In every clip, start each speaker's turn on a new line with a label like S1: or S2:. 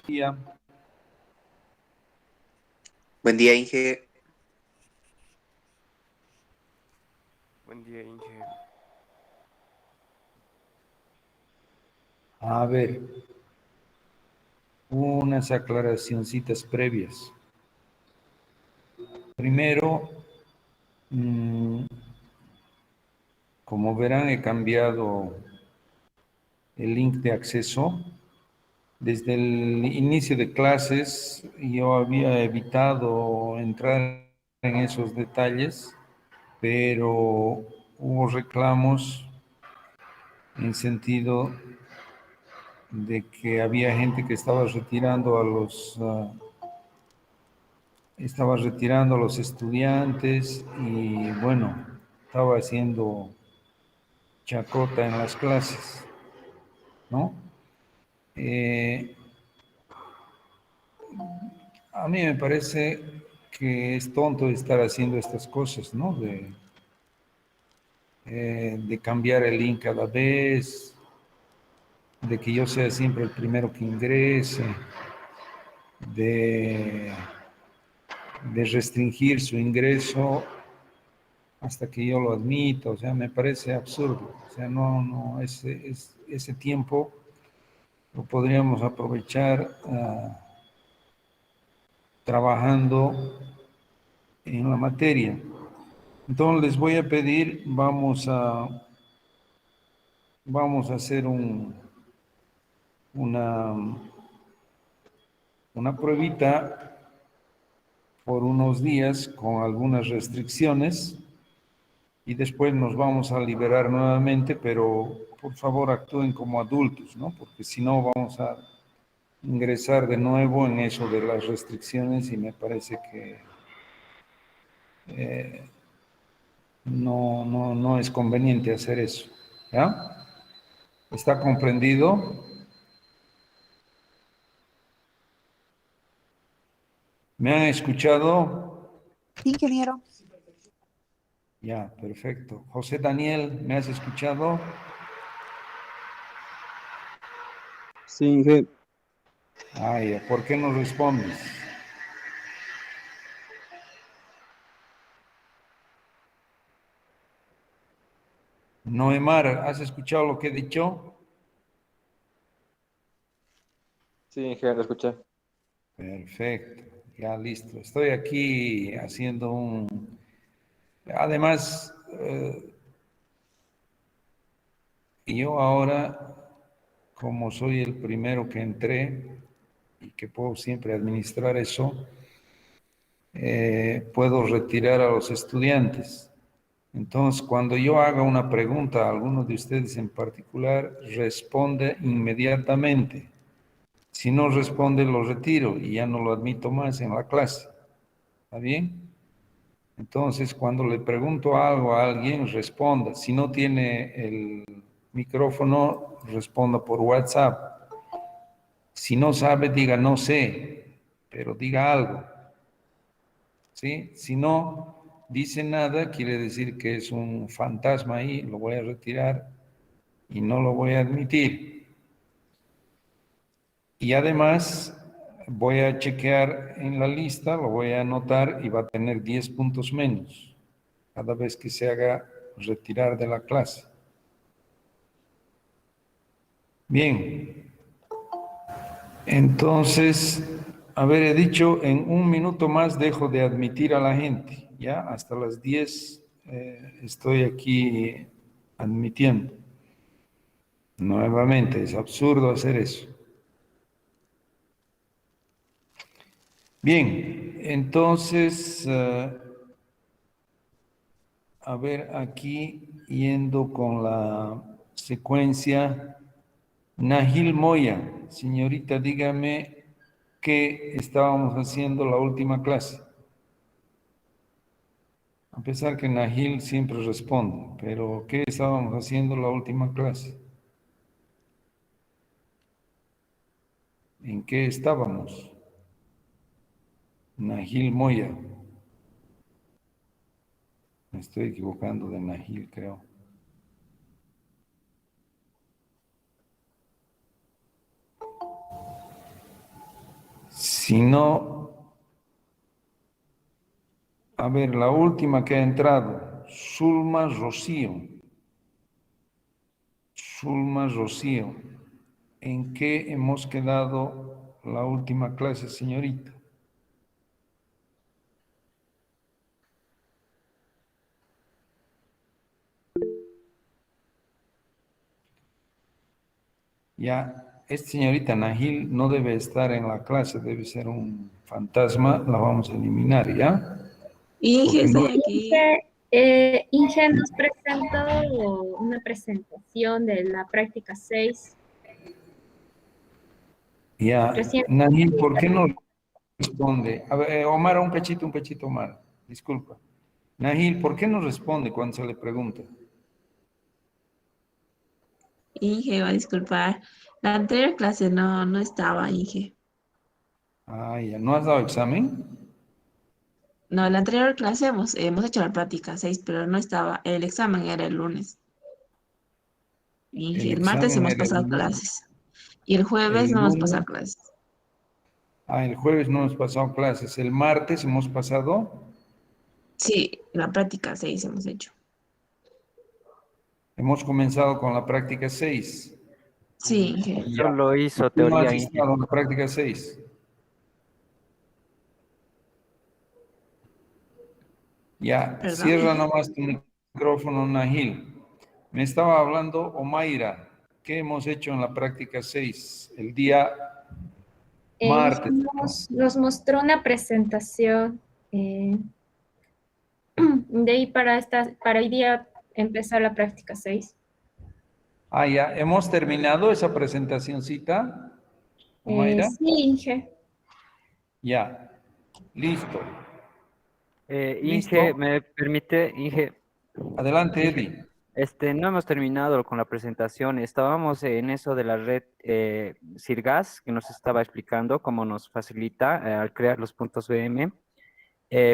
S1: día.
S2: Buen día, Inge.
S3: Buen día, Inge.
S1: A ver, unas aclaracioncitas previas. Primero, como verán, he cambiado el link de acceso. Desde el inicio de clases yo había evitado entrar en esos detalles, pero hubo reclamos en sentido de que había gente que estaba retirando a los estudiantes y bueno, estaba haciendo chacota en las clases, ¿no? Eh, a mí me parece que es tonto estar haciendo estas cosas, ¿no? De cambiar el link cada vez, de que yo sea siempre el primero que ingrese, de, de restringir su ingreso hasta que yo lo admito, o sea, me parece absurdo, o sea, ese tiempo lo podríamos aprovechar trabajando en la materia. Entonces les voy a pedir, vamos a hacer una, una pruebita por unos días con algunas restricciones y después nos vamos a liberar nuevamente, pero por favor actúen como adultos, ¿no? Porque si no vamos a ingresar de nuevo en eso de las restricciones y me parece que no es conveniente hacer eso. ¿Ya? ¿Está comprendido? ¿Me han escuchado?
S4: Sí, ingeniero.
S1: Ya, perfecto. José Daniel, ¿me has escuchado?
S5: Sí, Inge.
S1: Ah, ya, ¿por qué no respondes? Noemar, ¿has escuchado lo que he dicho?
S5: Sí, Inge, lo escuché.
S1: Perfecto, ya listo. Estoy aquí haciendo un... Además, yo ahora, como soy el primero que entré y que puedo siempre administrar eso, puedo retirar a los estudiantes. Entonces, cuando yo haga una pregunta a alguno de ustedes en particular, responde inmediatamente. Si no responde, lo retiro y ya no lo admito más en la clase. ¿Está bien? Entonces, cuando le pregunto algo a alguien, responda. Si no tiene el micrófono, responda por WhatsApp. Si no sabe, diga no sé, pero diga algo. ¿Sí? Si no dice nada, quiere decir que es un fantasma ahí, lo voy a retirar y no lo voy a admitir. Y además voy a chequear en la lista, lo voy a anotar y va a tener 10 puntos menos cada vez que se haga retirar de la clase. Bien, entonces, he dicho, en un minuto más dejo de admitir a la gente, ya hasta las 10 estoy aquí admitiendo. Nuevamente, es absurdo hacer eso. Bien, entonces, aquí yendo con la secuencia, Nahil Moya, señorita, dígame qué estábamos haciendo la última clase. A pesar que Nahil siempre responde, pero ¿qué estábamos haciendo la última clase? ¿En qué estábamos? Nahil Moya. Me estoy equivocando de Nahil, creo. Si no, a ver, la última que ha entrado, Zulma Rocío. Zulma Rocío. ¿En qué hemos quedado la última clase, señorita? Ya, esta señorita Nahil no debe estar en la clase, debe ser un fantasma, la vamos a eliminar, ¿ya?
S4: Inge,
S1: Porque no,
S4: estoy aquí.
S6: Inge nos presentó una presentación de la práctica 6.
S1: ya,
S6: Recién.
S1: Nahil, ¿por qué no responde? A ver, Omar, un pechito, Omar, disculpa. Nahil, ¿por qué no responde cuando se le pregunta?
S4: Inge, va a disculpar. La anterior clase no estaba, Inge.
S1: Ah, ya, ¿no has dado examen?
S4: No, la anterior clase hemos hecho la práctica 6, pero no estaba. El examen era el lunes. Inge,
S1: El
S4: el martes
S1: examen
S4: hemos
S1: era el
S4: pasado
S1: lunes.
S4: clases. Y el jueves
S1: El
S4: no hemos
S1: lunes.
S4: pasado clases.
S1: Ah, el jueves no hemos pasado clases. El martes hemos pasado.
S4: Sí, la práctica 6 hemos hecho.
S1: Hemos comenzado con la práctica 6.
S4: Sí, Inge.
S1: Ya.
S3: Solo hizo
S1: ¿Tú no has
S3: teoría, Inge.
S1: estado en la práctica 6? Ya,
S4: Perdón,
S1: cierra
S4: Inge.
S1: nomás tu micrófono, Nahil. Me estaba hablando Omaira. ¿Qué hemos hecho en la práctica 6? El día martes, ¿no?
S6: Nos mostró una presentación. De ahí para hoy día empezar la práctica 6.
S1: Ah, ya. ¿Hemos terminado esa presentacioncita, Omaira?
S6: Sí, Inge.
S1: Ya. Listo.
S3: Inge,
S1: Listo.
S3: ¿me permite? Inge,
S1: Adelante,
S3: Inge,
S1: Eddie.
S3: no hemos terminado con la presentación. Estábamos en eso de la red Sirgas, que nos estaba explicando cómo nos facilita al crear los puntos VM.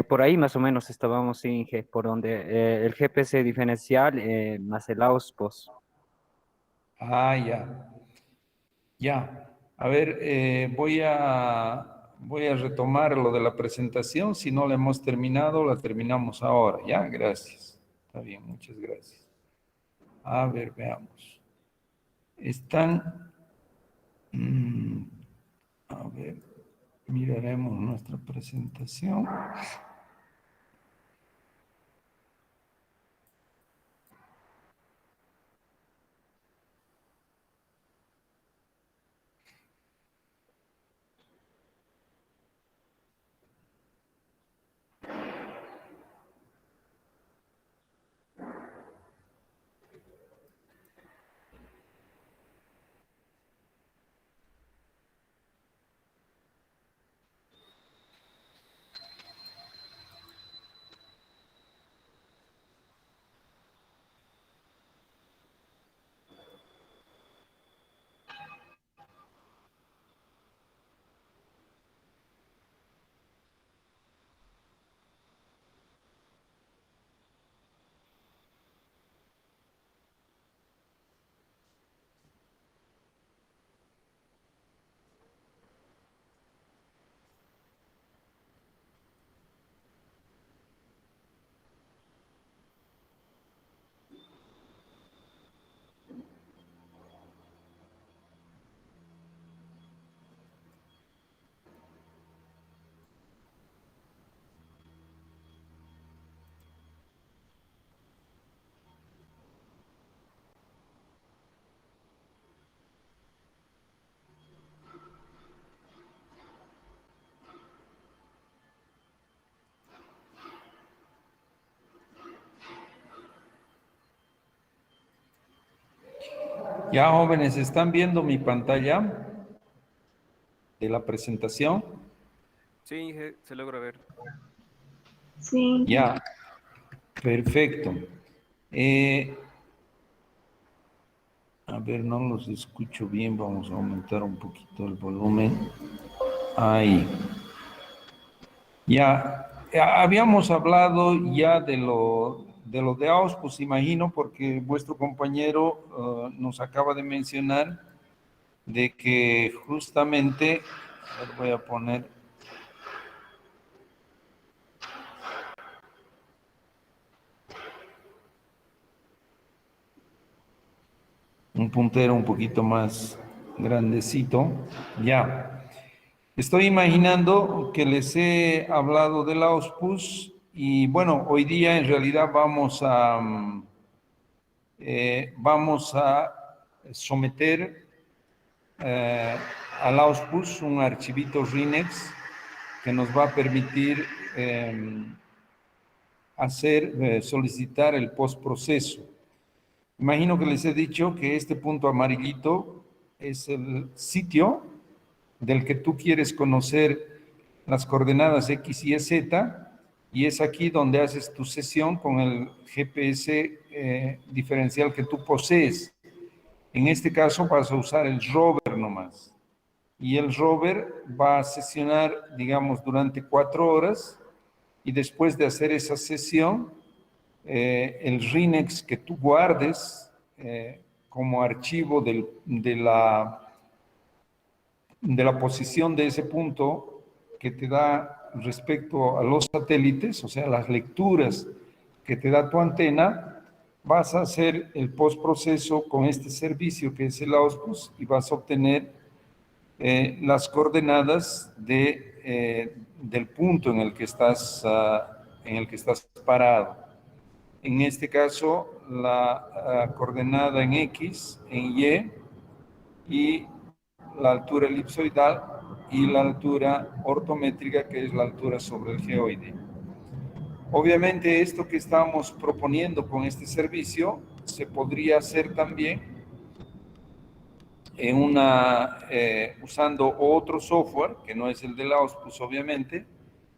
S3: Por ahí más o menos estábamos, Inge, por donde el GPC diferencial más el AUSPOS.
S1: Ah, ya. Ya. A ver, voy a retomar lo de la presentación. Si no la hemos terminado, la terminamos ahora. Ya, gracias. Está bien, muchas gracias. A ver, veamos. Están, a ver, miraremos nuestra presentación. Ya, jóvenes, ¿están viendo mi pantalla de la presentación?
S3: Sí, Inge, se logra ver.
S4: Sí.
S1: Ya, perfecto. A ver, no los escucho bien, vamos a aumentar un poquito el volumen. Ahí. Ya, habíamos hablado ya de lo de AOS, pues imagino, porque vuestro compañero nos acaba de mencionar de que justamente, a ver, voy a poner puntero un poquito más grandecito. Ya. Estoy imaginando que les he hablado del Auspus y bueno, hoy día en realidad vamos a someter al Auspus un archivito Rinex que nos va a permitir solicitar el postproceso. Imagino que les he dicho que este punto amarillito es el sitio del que tú quieres conocer las coordenadas X, Y, Z, y es aquí donde haces tu sesión con el GPS diferencial que tú posees. En este caso vas a usar el rover nomás. Y el rover va a sesionar, digamos, durante 4 horas, y después de hacer esa sesión, el RINEX que tú guardes como archivo de la posición de ese punto que te da respecto a los satélites, o sea, las lecturas que te da tu antena, vas a hacer el postproceso con este servicio que es el Auspus y vas a obtener las coordenadas del punto en el que estás parado. En este caso, la coordenada en X, en Y la altura elipsoidal y la altura ortométrica, que es la altura sobre el geoide. Obviamente, esto que estamos proponiendo con este servicio se podría hacer también usando otro software, que no es el del Auspus, obviamente,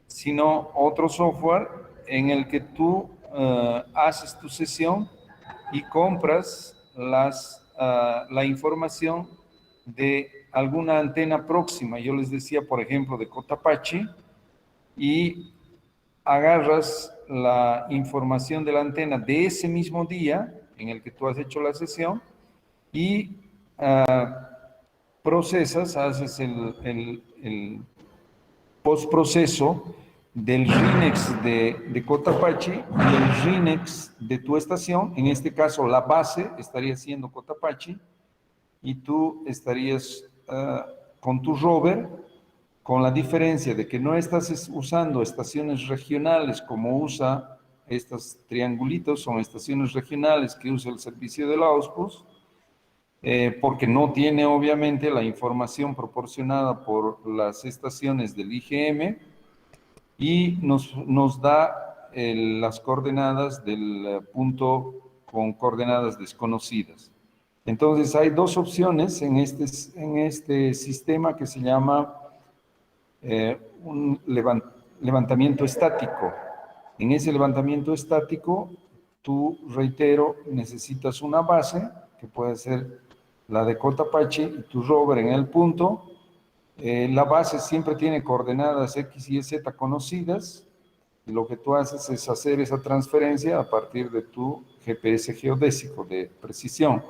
S1: sino otro software en el que tú haces tu sesión y compras la información de alguna antena próxima. Yo les decía, por ejemplo, de Cotapachi, y agarras la información de la antena de ese mismo día en el que tú has hecho la sesión y procesas, haces el postproceso del RINEX de Cotapachi y el RINEX de tu estación. En este caso, la base estaría siendo Cotapachi y tú estarías con tu rover, con la diferencia de que no estás usando estaciones regionales como usa estos triangulitos, son estaciones regionales que usa el servicio del Auspus, porque no tiene obviamente la información proporcionada por las estaciones del IGM y nos da las coordenadas del punto con coordenadas desconocidas. Entonces hay dos opciones en este sistema que se llama un levantamiento estático. En ese levantamiento estático, tú, reitero, necesitas una base, que puede ser la de Cotapachi, y tu rover en el punto. La base siempre tiene coordenadas X y Z conocidas, y lo que tú haces es hacer esa transferencia a partir de tu GPS geodésico de precisión.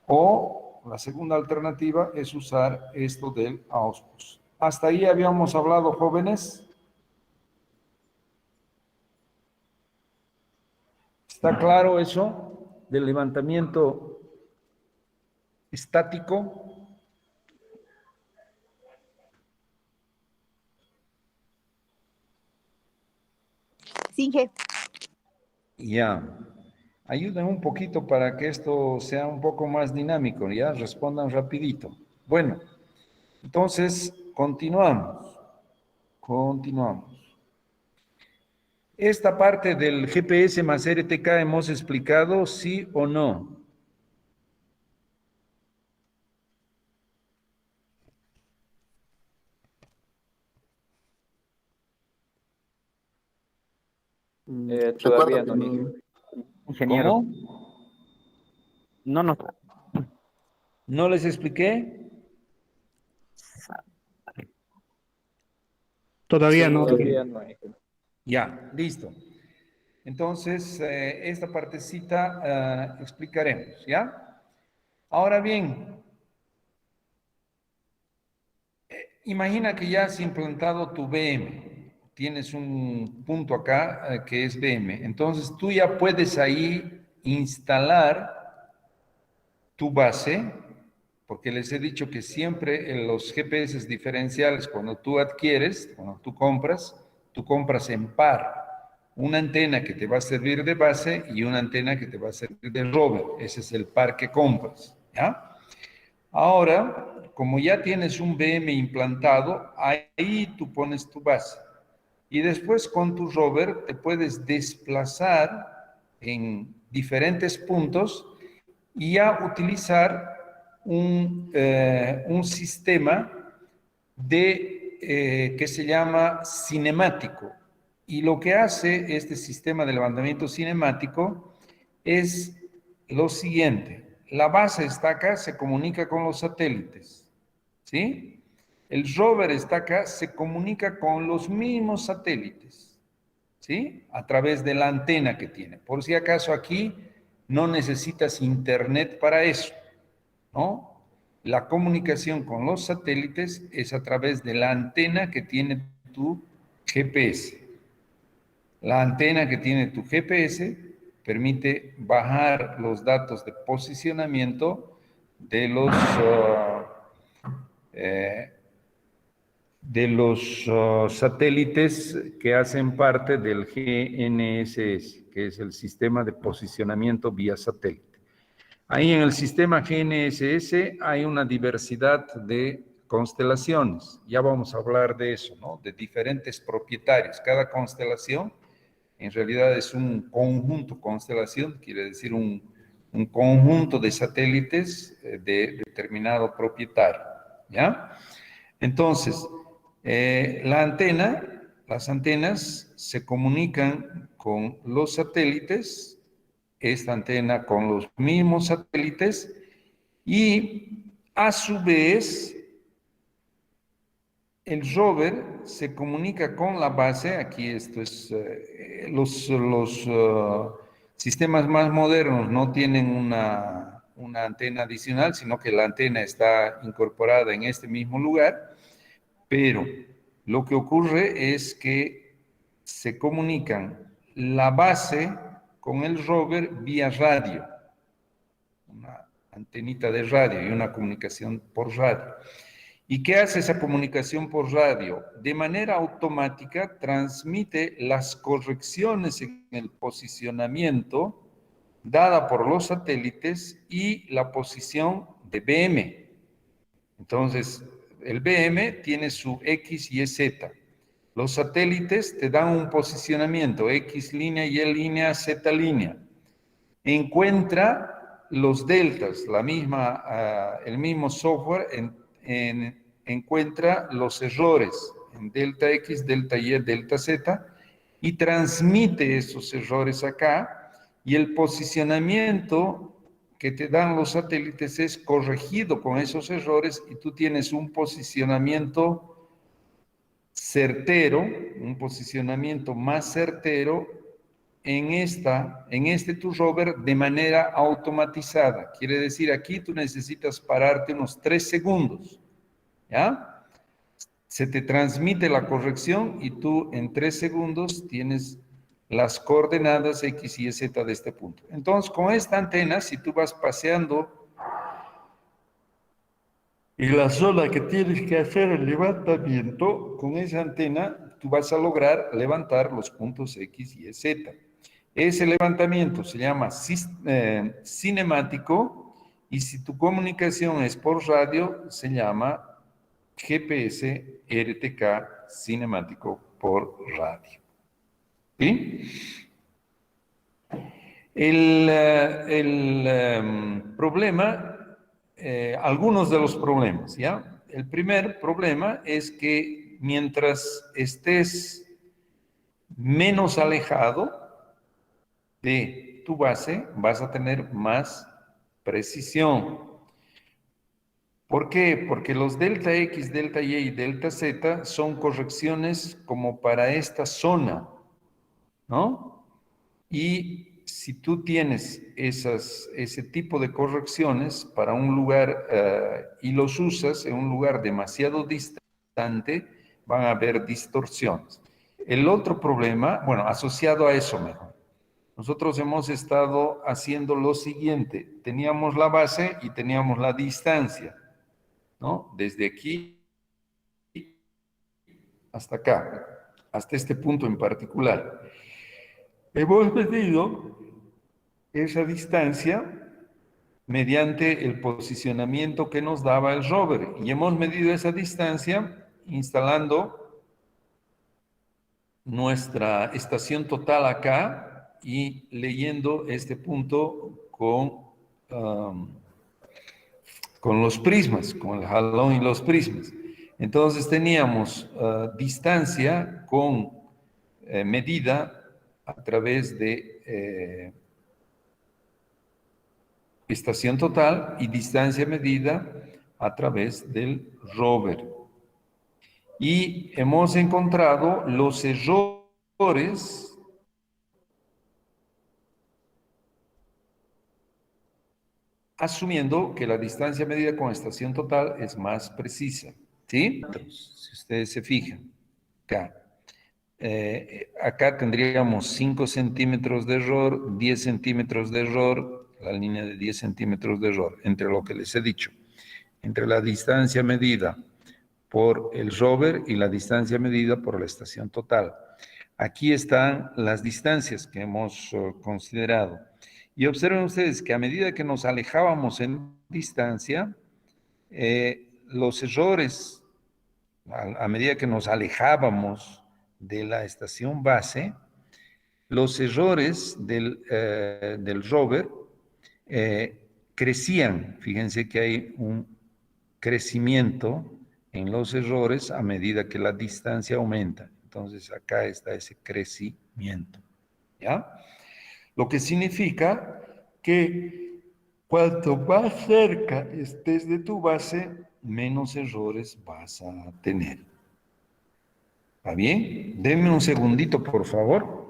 S1: O la segunda alternativa es usar esto del Auspus. Hasta ahí habíamos hablado, jóvenes. ¿Está claro eso del levantamiento estático?
S7: Sí, Inge.
S1: Ya. Ayuden un poquito para que esto sea un poco más dinámico, ya, respondan rapidito. Bueno, entonces continuamos. ¿Esta parte del GPS más RTK hemos explicado, sí o no?
S5: Todavía
S7: Recuerdo
S5: no,
S7: que
S5: Inge.
S7: no.
S3: Ingeniero.
S1: ¿Cómo?
S3: No.
S1: ¿No les expliqué?
S8: Todavía
S2: Sí,
S8: no.
S5: Todavía no, Inge.
S1: Ya, listo. Entonces, esta partecita explicaremos, ¿ya? Ahora bien, imagina que ya has implantado tu VM. Tienes un punto acá que es VM. Entonces, tú ya puedes ahí instalar tu base, porque les he dicho que siempre en los GPS diferenciales, cuando tú adquieres, cuando tú compras en par. Una antena que te va a servir de base y una antena que te va a servir de rover. Ese es el par que compras, ¿ya? Ahora, como ya tienes un BM implantado, ahí tú pones tu base. Y después con tu rover te puedes desplazar en diferentes puntos y ya utilizar un sistema que se llama cinemático. Y lo que hace este sistema de levantamiento cinemático es lo siguiente. La base está acá, se comunica con los satélites, ¿sí? El rover está acá, se comunica con los mismos satélites, ¿sí? A través de la antena que tiene. Por si acaso aquí no necesitas internet para eso, ¿no? La comunicación con los satélites es a través de la antena que tiene tu GPS. La antena que tiene tu GPS permite bajar los datos de posicionamiento de los satélites que hacen parte del GNSS, que es el sistema de posicionamiento vía satélite. Ahí en el sistema GNSS hay una diversidad de constelaciones. Ya vamos a hablar de eso, ¿no? De diferentes propietarios. Cada constelación en realidad es un conjunto, constelación quiere decir un conjunto de satélites de determinado propietario, ¿ya? Entonces, las antenas se comunican con los satélites, esta antena con los mismos satélites, y a su vez el rover se comunica con la base. Aquí esto es, los sistemas más modernos no tienen una antena adicional, sino que la antena está incorporada en este mismo lugar, pero lo que ocurre es que se comunican la base con el rover vía radio, una antenita de radio y una comunicación por radio. ¿Y qué hace esa comunicación por radio? De manera automática transmite las correcciones en el posicionamiento dada por los satélites y la posición de BM. Entonces, el BM tiene su X y Z. Los satélites te dan un posicionamiento, X línea, Y línea, Z línea. Encuentra los deltas, el mismo software encuentra los errores en delta X, delta Y, delta Z y transmite esos errores acá, y el posicionamiento que te dan los satélites es corregido con esos errores y tú tienes un posicionamiento certero, un posicionamiento más certero en este tu rover de manera automatizada. Quiere decir, aquí tú necesitas pararte unos 3 segundos, ¿ya? Se te transmite la corrección y tú en 3 segundos tienes las coordenadas X y Z de este punto. Entonces, con esta antena, si tú vas paseando en la zona que tienes que hacer el levantamiento, con esa antena tú vas a lograr levantar los puntos X y Z. Ese levantamiento se llama cinemático, y si tu comunicación es por radio, se llama GPS RTK cinemático por radio. ¿Sí? El problema, algunos de los problemas, ¿ya? El primer problema es que mientras estés menos alejado de tu base, vas a tener más precisión. ¿Por qué? Porque los delta X, delta Y y delta Z son correcciones como para esta zona, ¿no? Y si tú tienes ese tipo de correcciones para un lugar y los usas en un lugar demasiado distante, van a haber distorsiones. El otro problema, bueno, asociado a eso mejor, nosotros hemos estado haciendo lo siguiente. Teníamos la base y teníamos la distancia, ¿no? Desde aquí hasta acá, hasta este punto en particular. Hemos medido esa distancia mediante el posicionamiento que nos daba el rover y hemos medido esa distancia instalando nuestra estación total acá y leyendo este punto con los prismas, con el jalón y los prismas. Entonces teníamos distancia con medida a través de estación total y distancia medida a través del rover. Y hemos encontrado los errores asumiendo que la distancia medida con estación total es más precisa, ¿sí? Si ustedes se fijan, acá. Acá tendríamos 5 centímetros de error, 10 centímetros de error, la línea de 10 centímetros de error, entre lo que les he dicho, entre la distancia medida por el rover y la distancia medida por la estación total. Aquí están las distancias que hemos considerado. Y observen ustedes que a medida que nos alejábamos en distancia, los errores, a medida que nos alejábamos de la estación base, los errores del rover crecían. Fíjense que hay un crecimiento en los errores a medida que la distancia aumenta. Entonces acá está ese crecimiento, ¿ya? Lo que significa que cuanto más cerca estés de tu base, menos errores vas a tener. ¿Está bien? Denme un segundito, por favor.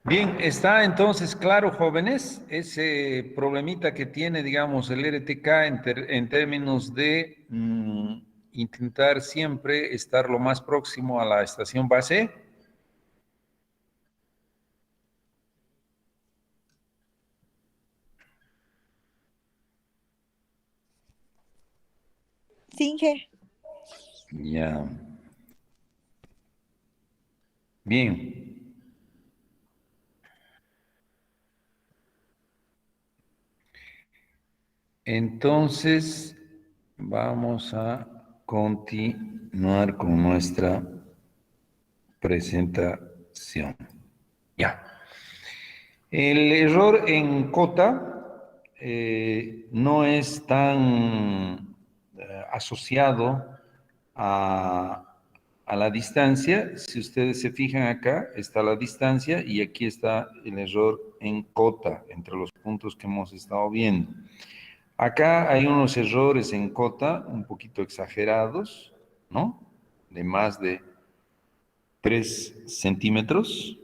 S1: Bien, está entonces claro, jóvenes, ese problemita que tiene, digamos, el RTK en términos de intentar siempre estar lo más próximo a la estación base.
S7: Sí, Inge.
S1: Ya. Bien. Entonces, vamos a continuar con nuestra presentación. Ya. El error en cota no es tan asociado a la distancia. Si ustedes se fijan acá, está la distancia y aquí está el error en cota, entre los puntos que hemos estado viendo. Acá hay unos errores en cota un poquito exagerados, ¿no? De más de 3 centímetros.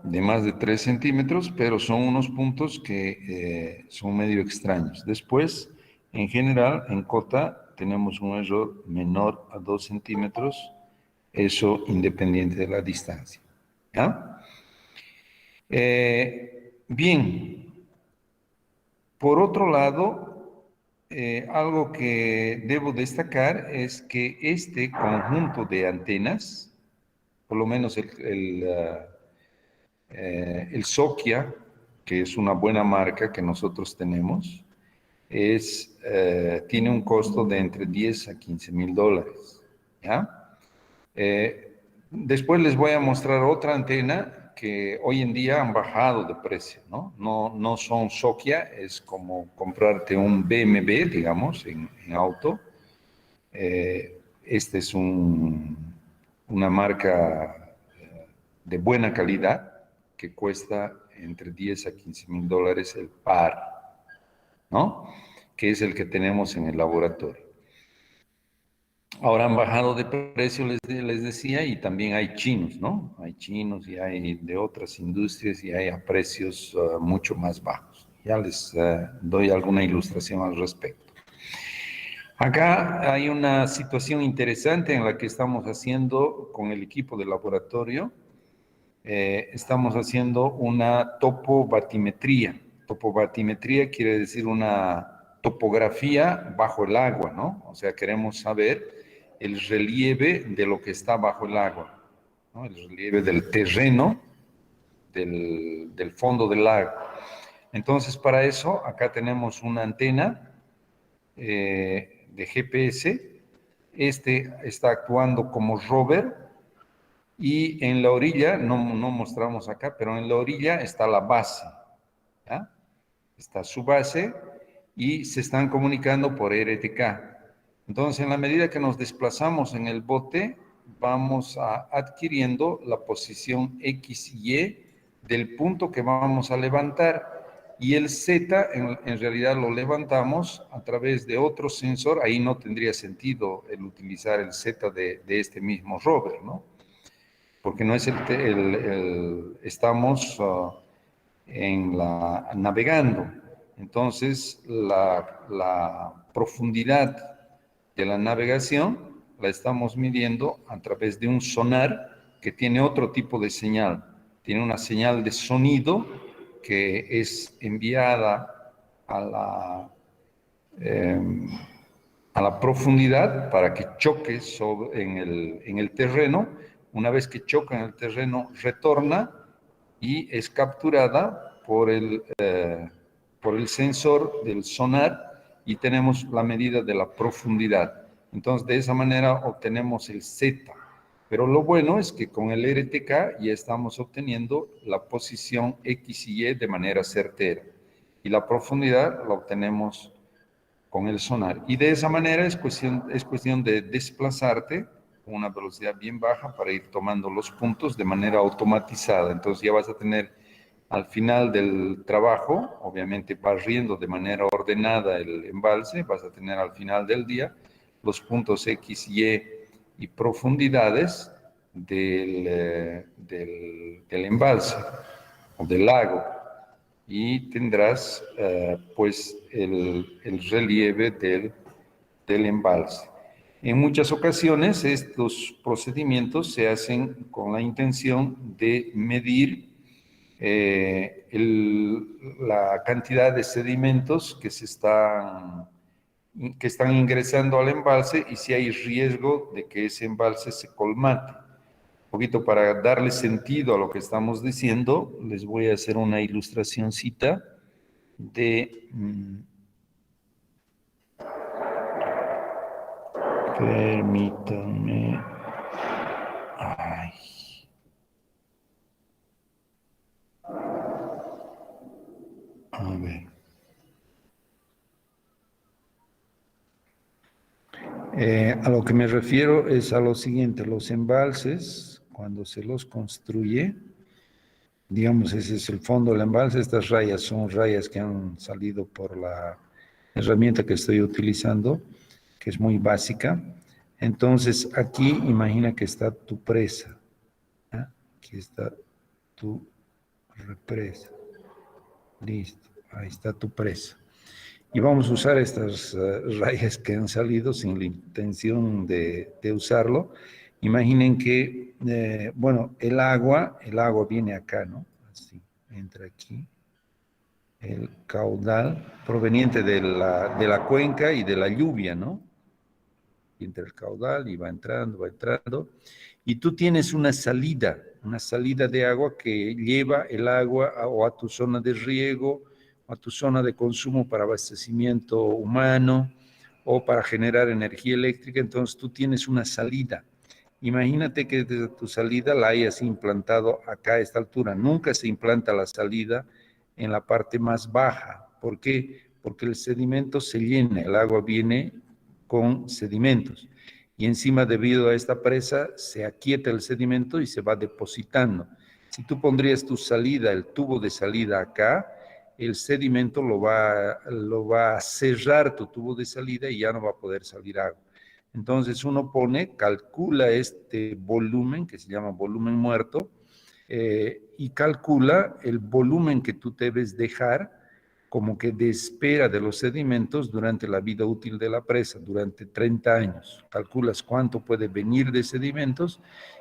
S1: De más de 3 centímetros, pero son unos puntos que son medio extraños. Después, en general, en cota tenemos un error menor a 2 centímetros, eso independiente de la distancia. ¿Ya? Bien, por otro lado, algo que debo destacar es que este conjunto de antenas, por lo menos el Sokia, que es una buena marca que nosotros tenemos, tiene un costo de entre 10 a 15 mil dólares. ¿Ya? Después les voy a mostrar otra antena que hoy en día han bajado de precio, ¿no? No son Sokia, es como comprarte un BMW, digamos, en auto. Este es una marca de buena calidad que cuesta entre 10 a 15 mil dólares el par, ¿no? Que es el que tenemos en el laboratorio. Ahora han bajado de precio, les decía, y también hay chinos, ¿no? Hay chinos y hay de otras industrias y hay a precios mucho más bajos. Ya les doy alguna ilustración al respecto. Acá hay una situación interesante en la que estamos haciendo con el equipo de laboratorio. Estamos haciendo una topobatimetría. Topobatimetría quiere decir una topografía bajo el agua, ¿no? O sea, queremos saber el relieve de lo que está bajo el agua, ¿no? El relieve del terreno, del fondo del lago. Entonces, para eso, acá tenemos una antena de GPS. Este está actuando como rover y en la orilla, no mostramos acá, pero en la orilla está la base, ¿ya? Está su base y se están comunicando por RTK. Entonces, en la medida que nos desplazamos en el bote, vamos adquiriendo la posición X y Y del punto que vamos a levantar. Y el Z, en realidad, lo levantamos a través de otro sensor. Ahí no tendría sentido el utilizar el Z de este mismo rover, ¿no? Porque no es estamos navegando. Entonces, la profundidad de la navegación la estamos midiendo a través de un sonar que tiene otro tipo de señal. Tiene una señal de sonido que es enviada a la profundidad para que choque en el terreno. Una vez que choca en el terreno, retorna y es capturada por el sensor del sonar y tenemos la medida de la profundidad. Entonces, de esa manera obtenemos el Z. Pero lo bueno es que con el RTK ya estamos obteniendo la posición X y Y de manera certera. Y la profundidad la obtenemos con el sonar. Y de esa manera es cuestión de desplazarte con una velocidad bien baja para ir tomando los puntos de manera automatizada. Entonces ya vas a tener al final del trabajo, obviamente barriendo de manera ordenada el embalse, vas a tener al final del día los puntos X, Y y profundidades del embalse o del lago. Y tendrás pues el relieve del embalse. En muchas ocasiones estos procedimientos se hacen con la intención de medir la cantidad de sedimentos que están ingresando al embalse y si hay riesgo de que ese embalse se colmate. Un poquito para darle sentido a lo que estamos diciendo, les voy a hacer una ilustracioncita de... permítanme... Ay. A ver. A lo que me refiero es a lo siguiente, los embalses, cuando se los construye, digamos, ese es el fondo del embalse, estas rayas son rayas que han salido por la herramienta que estoy utilizando, que es muy básica. Entonces, aquí imagina que está tu presa, ¿ya? Aquí está tu represa. Listo, ahí está tu presa. Y vamos a usar estas rayas que han salido sin la intención de usarlo. Imaginen que, bueno, el agua viene acá, ¿no? Así, entra aquí. el caudal proveniente de la cuenca y de la lluvia, ¿no? Y entre el caudal y va entrando, y tú tienes una salida de agua que lleva el agua o a tu zona de riego, o a tu zona de consumo para abastecimiento humano, o para generar energía eléctrica. Entonces tú tienes una salida. Imagínate que desde tu salida la hayas implantado acá a esta altura. Nunca se implanta la salida en la parte más baja. ¿Por qué? Porque el sedimento se llena, el agua viene con sedimentos. Y encima, debido a esta presa, se aquieta el sedimento y se va depositando. Si tú pondrías tu salida, el tubo de salida acá, el sedimento lo va a cerrar tu tubo de salida y ya no va a poder salir agua. Entonces uno calcula este volumen, que se llama volumen muerto, y calcula el volumen que tú debes dejar como que de espera de los sedimentos durante la vida útil de la presa, durante 30 años. Calculas cuánto puede venir de sedimentos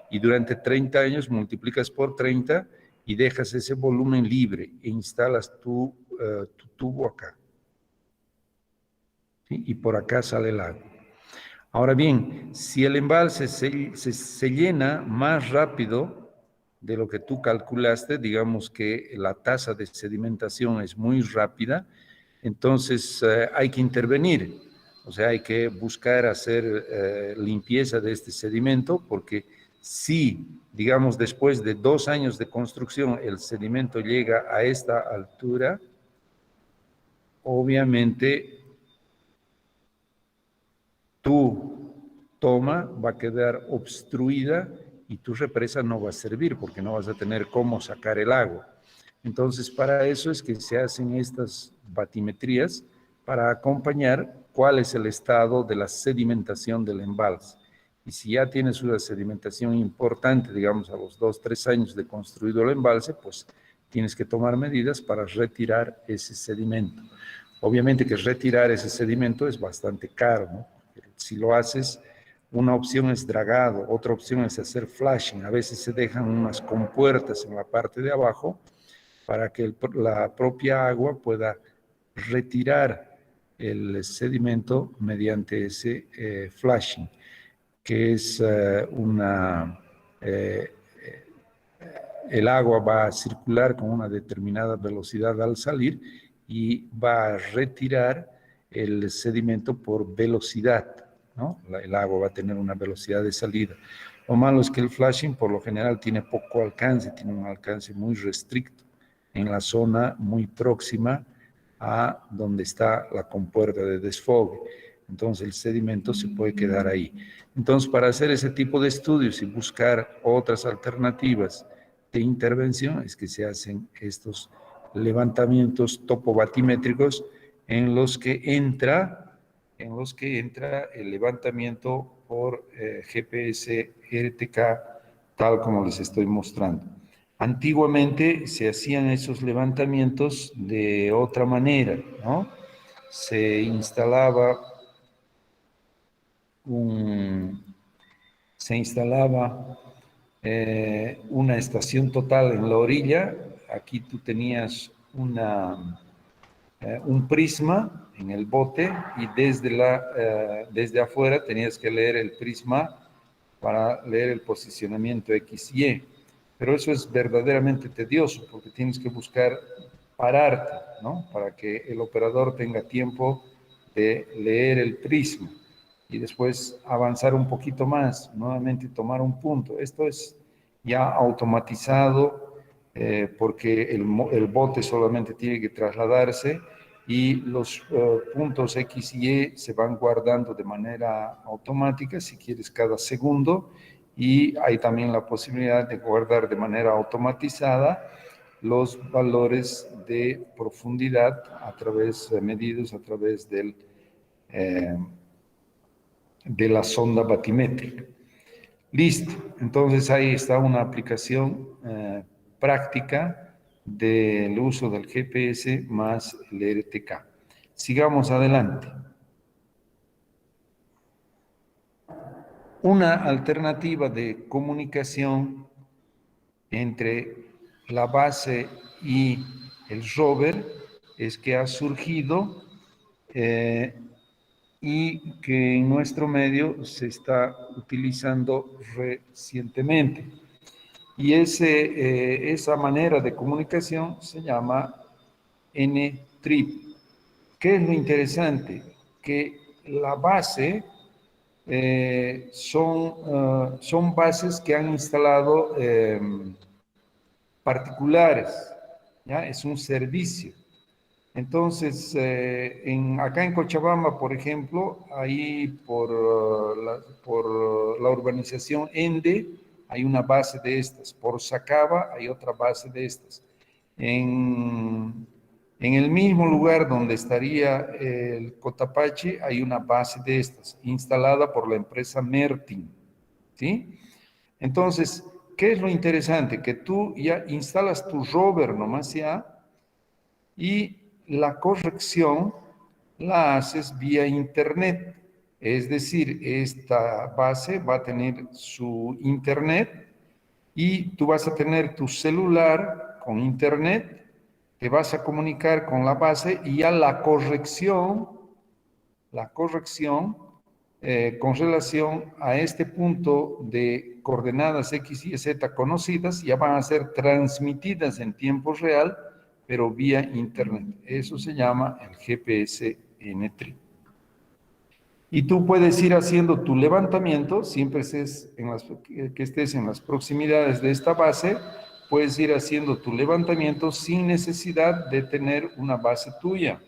S1: y durante 30 años multiplicas por 30 y dejas ese volumen libre e instalas tu tubo acá. ¿Sí? Y por acá sale el agua. Ahora bien, si el embalse se llena más rápido de lo que tú calculaste, digamos que la tasa de sedimentación es muy rápida, entonces hay que intervenir, o sea, hay que buscar hacer limpieza de este sedimento, porque si, digamos, después de 2 años de construcción el sedimento llega a esta altura, obviamente tu toma va a quedar obstruida y tu represa no va a servir porque no vas a tener cómo sacar el agua. Entonces, para eso es que se hacen estas batimetrías para acompañar cuál es el estado de la sedimentación del embalse. Y si ya tienes una sedimentación importante, digamos a los 2, 3 años de construido el embalse, pues tienes que tomar medidas para retirar ese sedimento. Obviamente que retirar ese sedimento es bastante caro, ¿no? Si lo haces, una opción es dragado, otra opción es hacer flashing. A veces se dejan unas compuertas en la parte de abajo para que la propia agua pueda retirar el sedimento mediante ese flashing, que es el agua va a circular con una determinada velocidad al salir y va a retirar el sedimento por velocidad, ¿no? El agua va a tener una velocidad de salida. Lo malo es que el flashing por lo general tiene poco alcance, tiene un alcance muy restricto en la zona muy próxima a donde está la compuerta de desfogue. Entonces el sedimento se puede quedar ahí. Entonces, para hacer ese tipo de estudios y buscar otras alternativas de intervención es que se hacen estos levantamientos topobatimétricos en los que entra el levantamiento por GPS RTK, tal como les estoy mostrando. Antiguamente se hacían esos levantamientos de otra manera, ¿no? Se instalaba una estación total en la orilla. Aquí tú tenías un prisma en el bote y desde afuera tenías que leer el prisma para leer el posicionamiento XY. Pero eso es verdaderamente tedioso porque tienes que buscar pararte, ¿no? Para que el operador tenga tiempo de leer el prisma y después avanzar un poquito más, nuevamente tomar un punto. Esto es ya automatizado porque el bote solamente tiene que trasladarse y los puntos X y Y se van guardando de manera automática, si quieres cada segundo, y hay también la posibilidad de guardar de manera automatizada los valores de profundidad medidos a través de la sonda batimétrica. Listo, entonces ahí está una aplicación práctica del uso del GPS más el RTK. Sigamos adelante. Una alternativa de comunicación entre la base y el rover es que ha surgido y que en nuestro medio se está utilizando recientemente. Y esa manera de comunicación se llama N-trip. ¿Qué es lo interesante? Que la base son bases que han instalado particulares, ¿ya? Es un servicio. Entonces, acá en Cochabamba, por ejemplo, ahí por la urbanización Ende, hay una base de estas. Por Sacaba hay otra base de estas. En el mismo lugar donde estaría el Cotapache hay una base de estas, instalada por la empresa Mertin, ¿sí? Entonces, ¿qué es lo interesante? Que tú ya instalas tu rover nomás ya, y la corrección la haces vía internet. Es decir, esta base va a tener su internet y tú vas a tener tu celular con internet, te vas a comunicar con la base y ya la corrección con relación a este punto de coordenadas X y Z conocidas ya van a ser transmitidas en tiempo real, pero vía internet. Eso se llama el GPS N-trip. Y tú puedes ir haciendo tu levantamiento, siempre que estés en las proximidades de esta base, puedes ir haciendo tu levantamiento sin necesidad de tener una base tuya,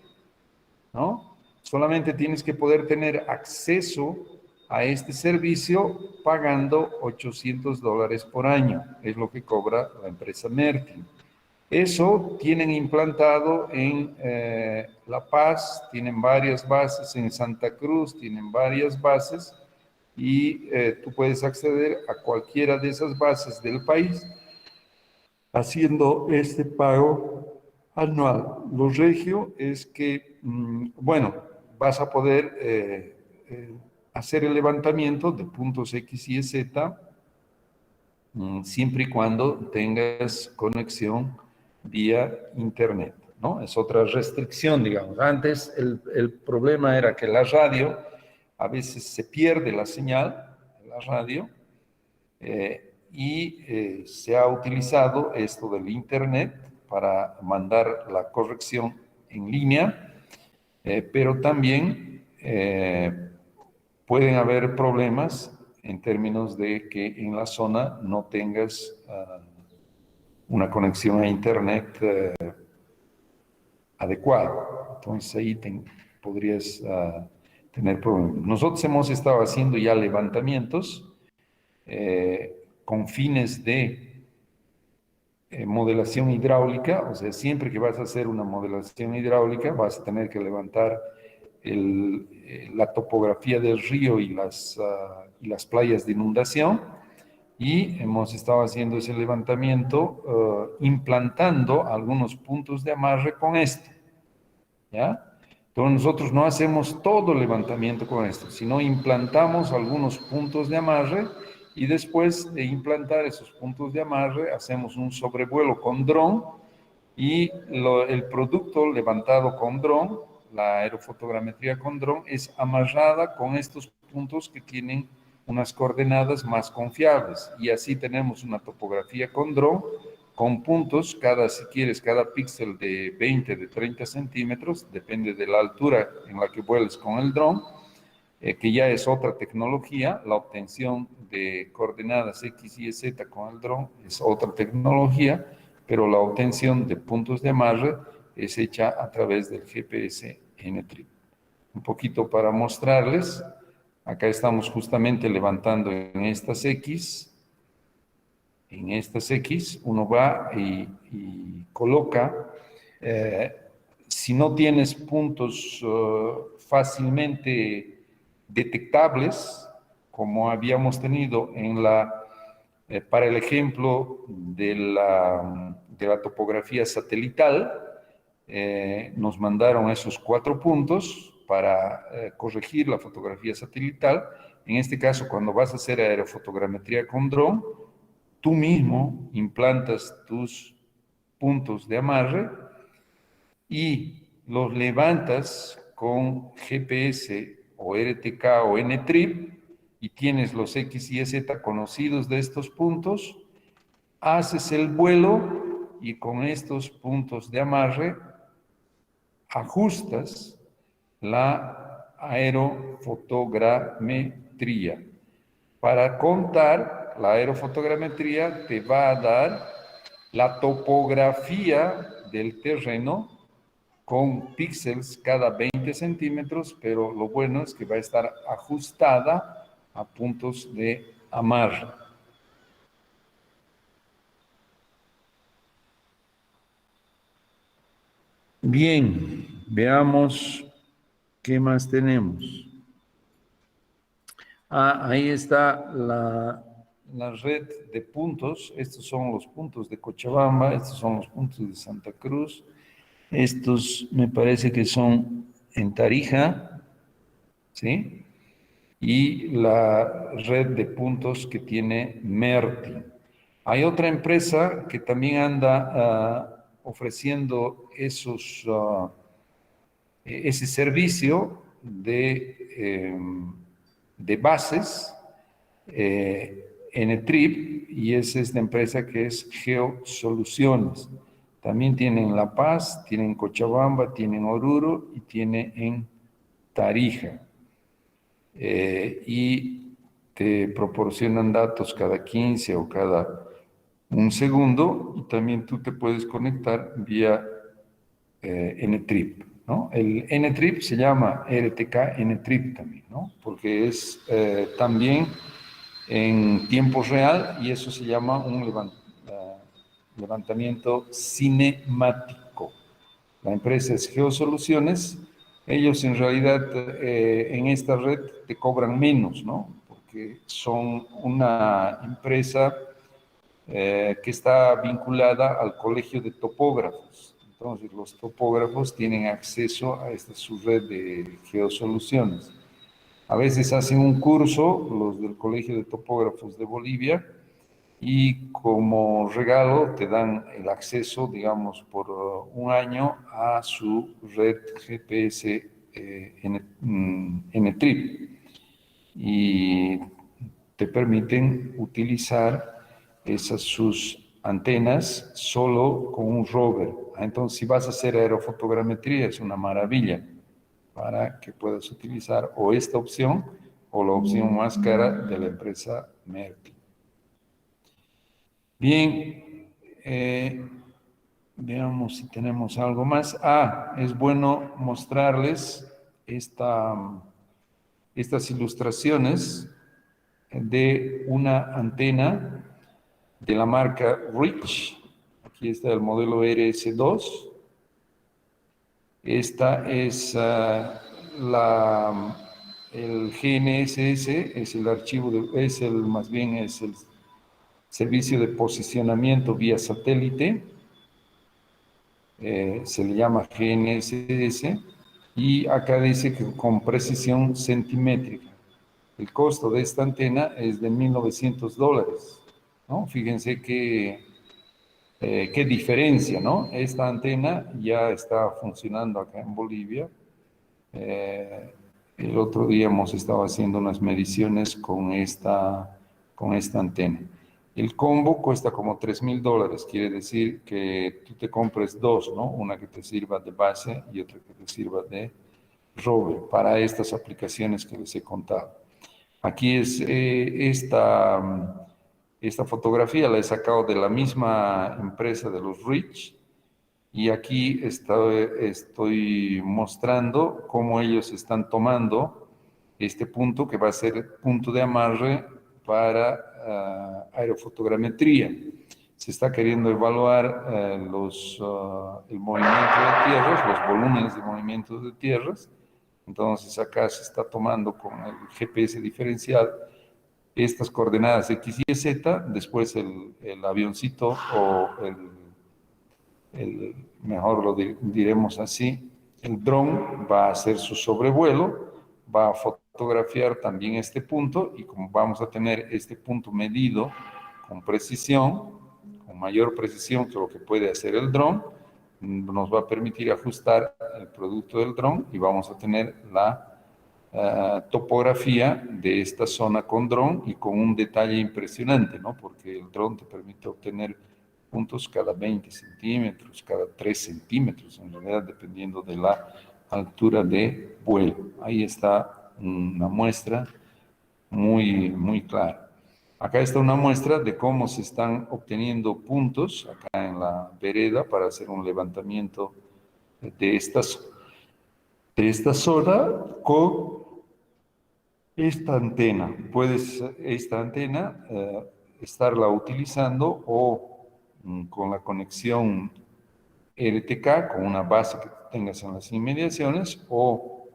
S1: ¿no? Solamente tienes que poder tener acceso a este servicio pagando $800 por año, es lo que cobra la empresa Mertin. Eso tienen implantado en La Paz, tienen varias bases, en Santa Cruz tienen varias bases y tú puedes acceder a cualquiera de esas bases del país haciendo este pago anual. Lo regio es que, bueno, vas a poder hacer el levantamiento de puntos X y Z siempre y cuando tengas conexión vía internet, ¿no? Es otra restricción, digamos. Antes el problema era que la radio, a veces se pierde la señal de la radio y se ha utilizado esto del internet para mandar la corrección en línea, pero también pueden haber problemas en términos de que en la zona no tengas una conexión a internet adecuada. Entonces ahí podrías tener problemas. Nosotros hemos estado haciendo ya levantamientos con fines de modelación hidráulica, o sea, siempre que vas a hacer una modelación hidráulica vas a tener que levantar la topografía del río y las playas de inundación, y hemos estado haciendo ese levantamiento implantando algunos puntos de amarre con esto, ¿ya? Entonces nosotros no hacemos todo el levantamiento con esto, sino implantamos algunos puntos de amarre y después de implantar esos puntos de amarre hacemos un sobrevuelo con dron y el producto levantado con dron, la aerofotogrametría con dron, es amarrada con estos puntos que tienen unas coordenadas más confiables. Y así tenemos una topografía con dron, con puntos, si quieres, cada píxel de 20, de 30 centímetros, depende de la altura en la que vueles con el dron, que ya es otra tecnología. La obtención de coordenadas X y Z con el dron es otra tecnología, pero la obtención de puntos de amarre es hecha a través del GPS N-trip. Un poquito para mostrarles, acá estamos justamente levantando en estas X. En estas X uno va y coloca, si no tienes puntos fácilmente detectables, como habíamos tenido para el ejemplo de la topografía satelital, nos mandaron esos 4 puntos para corregir la fotografía satelital. En este caso, cuando vas a hacer aerofotogrametría con dron, tú mismo implantas tus puntos de amarre y los levantas con GPS o RTK o NTRIP y tienes los X y Z conocidos de estos puntos, haces el vuelo y con estos puntos de amarre ajustas la aerofotogrametría. Para contar, la aerofotogrametría te va a dar la topografía del terreno con píxeles cada 20 centímetros, pero lo bueno es que va a estar ajustada a puntos de amarre. Bien, veamos qué más tenemos. Ahí está la red de puntos. Estos son los puntos de Cochabamba, estos son los puntos de Santa Cruz. Estos me parece que son en Tarija, ¿sí? Y la red de puntos que tiene Merti. Hay otra empresa que también anda ofreciendo ese servicio de bases NTRIP, y esa es la empresa que es Geosoluciones. También tienen La Paz, tienen Cochabamba, tienen Oruro y tiene en Tarija. Y te proporcionan datos cada 15 o cada un segundo, y también tú te puedes conectar vía NTRIP, ¿no? El NTRIP se llama RTK NTRIP también, ¿no? Porque es también en tiempo real, y eso se llama un levantamiento cinemático. La empresa es Geosoluciones. Ellos en realidad en esta red te cobran menos, ¿no? Porque son una empresa que está vinculada al Colegio de Topógrafos. Entonces los topógrafos tienen acceso a esta su red de Geosoluciones. A veces hacen un curso los del Colegio de Topógrafos de Bolivia, y como regalo te dan el acceso, digamos, por un año a su red GPS NTRIP, y te permiten utilizar sus antenas solo con un rover. Entonces, si vas a hacer aerofotogrametría, es una maravilla para que puedas utilizar o esta opción o la opción más cara de la empresa Merti. Bien, veamos si tenemos algo más. Es bueno mostrarles estas ilustraciones de una antena de la marca Rich. Aquí está el modelo RS2. Esta es el GNSS, es el archivo, más bien es el servicio de posicionamiento vía satélite, se le llama GNSS, y acá dice que con precisión centimétrica. El costo de esta antena es de $1,900, ¿no? Fíjense qué diferencia, ¿no? Esta antena ya está funcionando acá en Bolivia. El otro día hemos estado haciendo unas mediciones con esta antena. El combo cuesta como $3,000, quiere decir que tú te compres dos, ¿no? Una que te sirva de base y otra que te sirva de rover para estas aplicaciones que les he contado. Aquí es esta fotografía, la he sacado de la misma empresa de los Rich, y aquí estoy mostrando cómo ellos están tomando este punto que va a ser punto de amarre para aerofotogrametría. Se está queriendo evaluar el movimiento de tierras, los volúmenes de movimiento de tierras. Entonces acá se está tomando con el GPS diferencial estas coordenadas X y Z, después el avioncito o mejor lo diremos así, el dron va a hacer su sobrevuelo, va a fotografiar también este punto, y como vamos a tener este punto medido con precisión, con mayor precisión que lo que puede hacer el dron, nos va a permitir ajustar el producto del dron y vamos a tener la topografía de esta zona con dron y con un detalle impresionante, ¿no? Porque el dron te permite obtener puntos cada 20 centímetros, cada 3 centímetros, en realidad, dependiendo de la altura de vuelo. Ahí está una muestra muy, muy clara. Acá está una muestra de cómo se están obteniendo puntos acá en la vereda para hacer un levantamiento de esta zona con esta antena. Puedes esta antena estarla utilizando o con la conexión RTK, con una base que tengas en las inmediaciones, o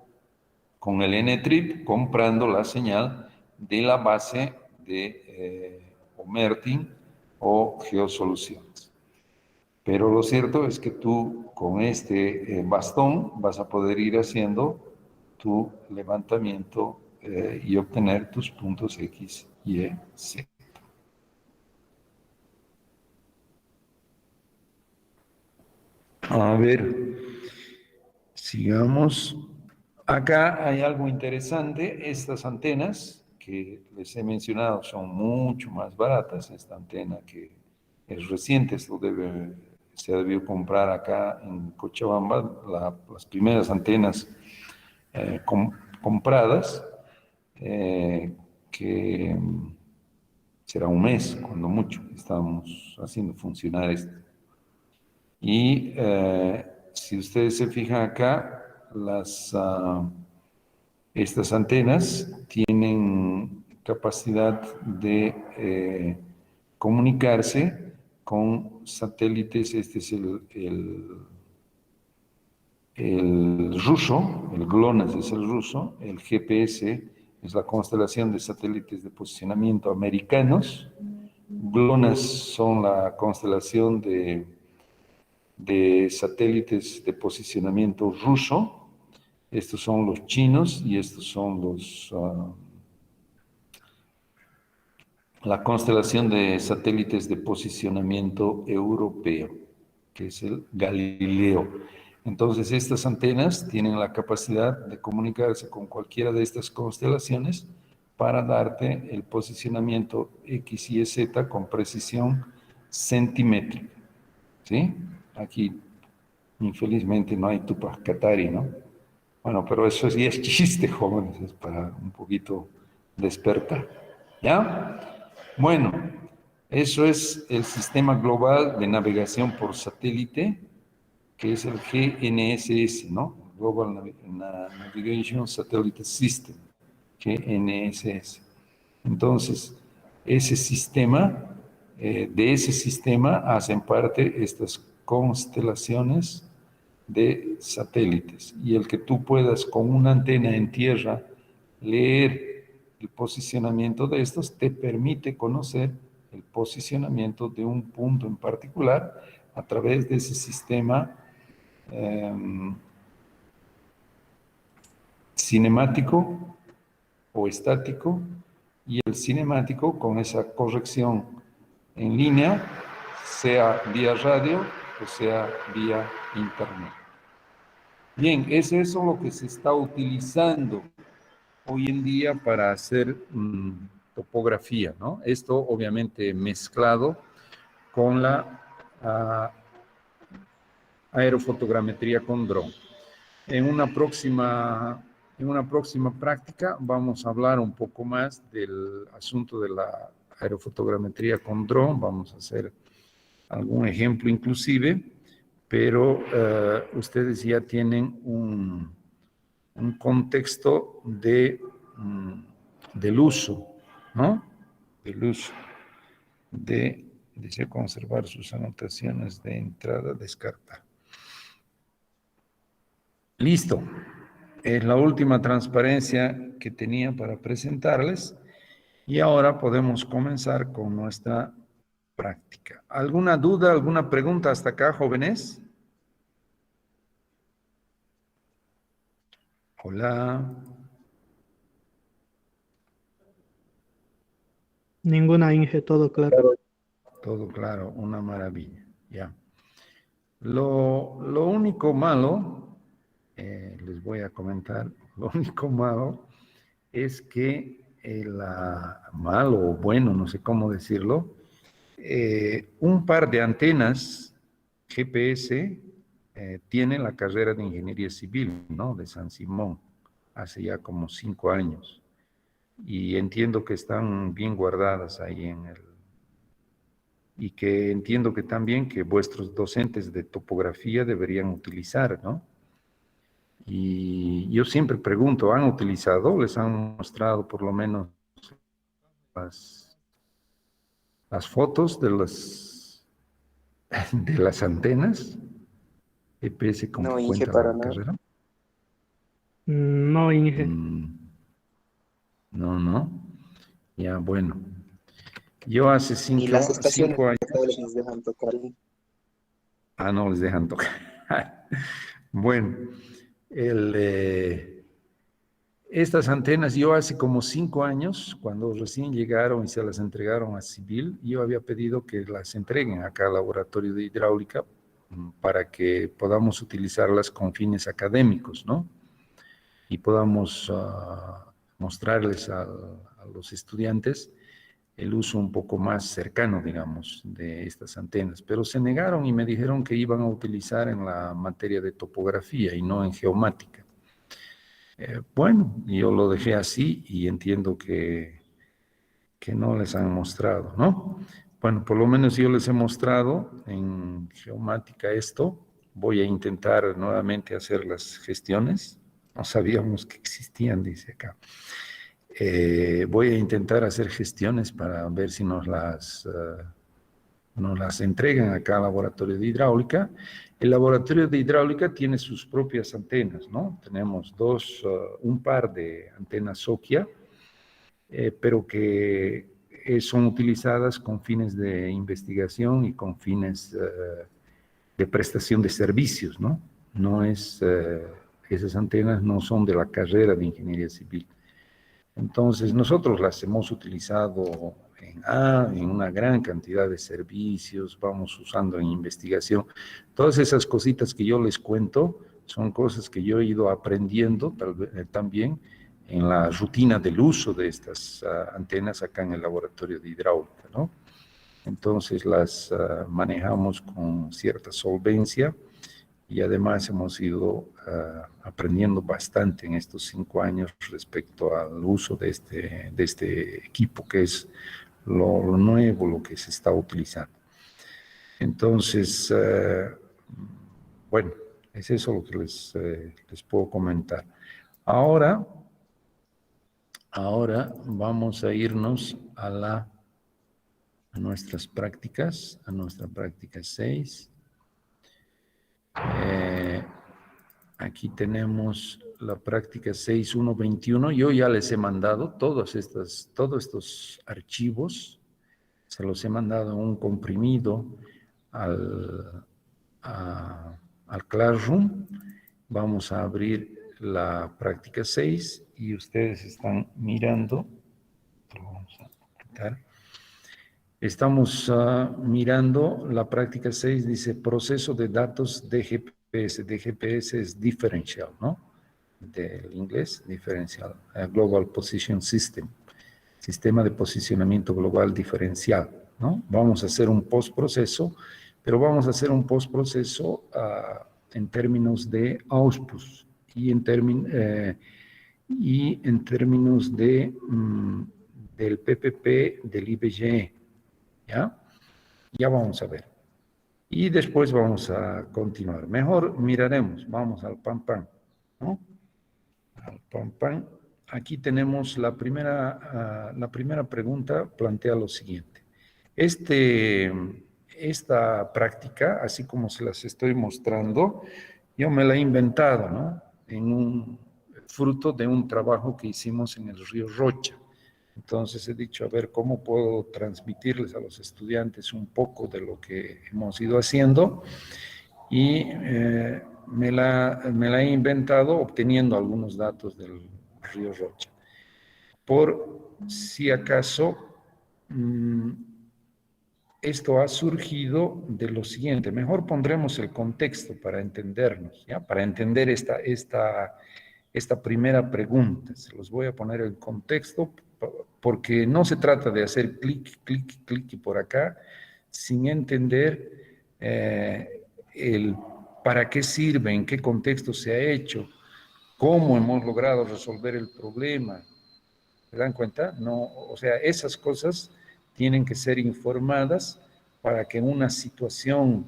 S1: con el N-Trip comprando la señal de la base de Omertin o Geosoluciones. Pero lo cierto es que tú con este bastón vas a poder ir haciendo tu levantamiento y obtener tus puntos X, Y, Z. A ver, sigamos. Acá hay algo interesante. Estas antenas que les he mencionado son mucho más baratas. Esta antena que es reciente, se ha debido comprar acá en Cochabamba, las primeras antenas compradas, que será un mes, cuando mucho, estamos haciendo funcionar esto. Y si ustedes se fijan acá, estas antenas tienen capacidad de comunicarse con satélites. Este es el ruso, el GLONASS es el ruso, el GPS es la constelación de satélites de posicionamiento americanos, GLONASS son la constelación de satélites de posicionamiento ruso. Estos son los chinos y estos son la constelación de satélites de posicionamiento europeo, que es el Galileo. Entonces, estas antenas tienen la capacidad de comunicarse con cualquiera de estas constelaciones para darte el posicionamiento X, Y, Z con precisión centimétrica. ¿Sí? Aquí, infelizmente, no hay Tupac Katari, ¿no? Bueno, pero eso sí es chiste, jóvenes, es para un poquito despertar. ¿Ya? Bueno, eso es el sistema global de navegación por satélite, que es el GNSS, ¿no? Global Navigation Satellite System, GNSS. Entonces, ese sistema, de ese sistema hacen parte estas constelaciones de satélites, y el que tú puedas con una antena en tierra leer el posicionamiento de estos te permite conocer el posicionamiento de un punto en particular a través de ese sistema cinemático o estático, y el cinemático con esa corrección en línea, sea vía radio o sea vía internet. Bien, es eso lo que se está utilizando hoy en día para hacer topografía, ¿no? Esto obviamente mezclado con la aerofotogrametría con dron. En una próxima práctica vamos a hablar un poco más del asunto de la aerofotogrametría con dron. Vamos a hacer algún ejemplo inclusive, pero ustedes ya tienen un contexto del uso, ¿no? Del uso deseo conservar sus anotaciones de entrada, descartar. Listo. Es la última transparencia que tenía para presentarles y ahora podemos comenzar con nuestra práctica. ¿Alguna duda, alguna pregunta hasta acá, jóvenes? Hola.
S8: Ninguna, Inge, todo claro.
S1: Todo claro, una maravilla. Ya. Lo único malo, les voy a comentar, lo único malo es que malo o bueno, no sé cómo decirlo, un par de antenas GPS tiene la carrera de Ingeniería Civil, ¿no? De San Simón, hace ya como 5 años. Y entiendo que están bien guardadas ahí y que entiendo que también que vuestros docentes de topografía deberían utilizar, ¿no? Y yo siempre pregunto, ¿han utilizado? ¿Les han mostrado por lo menos las fotos de de las antenas? GPS con
S2: No,
S1: que
S2: Inge,
S1: cuenta
S2: para
S1: la
S2: nada.
S1: carrera.
S8: No, Inge.
S1: No. Ya, bueno. Yo hace
S2: Ni las estaciones
S1: 5 años.
S2: locales nos dejan tocar.
S1: Ah, no les dejan tocar. Bueno, estas antenas, yo hace como 5 años, cuando recién llegaron y se las entregaron a Civil, yo había pedido que las entreguen acá al laboratorio de hidráulica para que podamos utilizarlas con fines académicos, ¿no? Y podamos mostrarles a los estudiantes el uso un poco más cercano, digamos, de estas antenas. Pero se negaron y me dijeron que iban a utilizar en la materia de topografía y no en geomática. Bueno, yo lo dejé así y entiendo que no les han mostrado, ¿no? Bueno, por lo menos yo les he mostrado en geomática esto. Voy a intentar nuevamente hacer las gestiones. No sabíamos que existían, dice acá. Voy a intentar hacer gestiones para ver si nos las entregan acá al laboratorio de hidráulica. El laboratorio de hidráulica tiene sus propias antenas, ¿no? Tenemos un par de antenas Sokia, pero que son utilizadas con fines de investigación y con fines de prestación de servicios, ¿no? Esas antenas no son de la carrera de Ingeniería Civil. Entonces, nosotros las hemos utilizado en una gran cantidad de servicios, vamos usando en investigación. Todas esas cositas que yo les cuento son cosas que yo he ido aprendiendo también en la rutina del uso de estas antenas acá en el laboratorio de hidráulica, ¿no? Entonces, las manejamos con cierta solvencia y además hemos ido aprendiendo bastante en estos 5 años respecto al uso de este equipo, que es lo nuevo, lo que se está utilizando. Entonces, bueno, es eso lo que les puedo comentar. Ahora vamos a irnos a nuestras prácticas, a nuestra práctica 6. Aquí tenemos la práctica 6.1.21. Yo ya les he mandado todos estos archivos, se los he mandado en un comprimido al Classroom. Vamos a abrir la práctica 6 y ustedes están mirando. Lo vamos a quitar. Estamos mirando la práctica 6, dice proceso de datos de GPS. De GPS es differential, ¿no? Del inglés, diferencial. Global Position System. Sistema de posicionamiento global diferencial, ¿no? Vamos a hacer un postproceso, pero vamos a hacer un postproceso en términos de auspus y en términos del PPP del IBGE. ¿Ya? Ya vamos a ver. Y después vamos a continuar. Mejor miraremos, vamos al PAN, ¿no? Al PAN. Aquí tenemos la primera pregunta, plantea lo siguiente. Esta práctica, así como se las estoy mostrando, yo me la he inventado, ¿no? Fruto de un trabajo que hicimos en el río Rocha. Entonces he dicho, a ver, ¿cómo puedo transmitirles a los estudiantes un poco de lo que hemos ido haciendo? Y me la he inventado obteniendo algunos datos del río Rocha. Por si acaso, esto ha surgido de lo siguiente. Mejor pondremos el contexto para entendernos, ¿ya? Para entender esta primera pregunta. Se los voy a poner el contexto porque no se trata de hacer clic, clic, clic y por acá sin entender el para qué sirve, en qué contexto se ha hecho, cómo hemos logrado resolver el problema. ¿Se dan cuenta? No, o sea, esas cosas tienen que ser informadas para que en una situación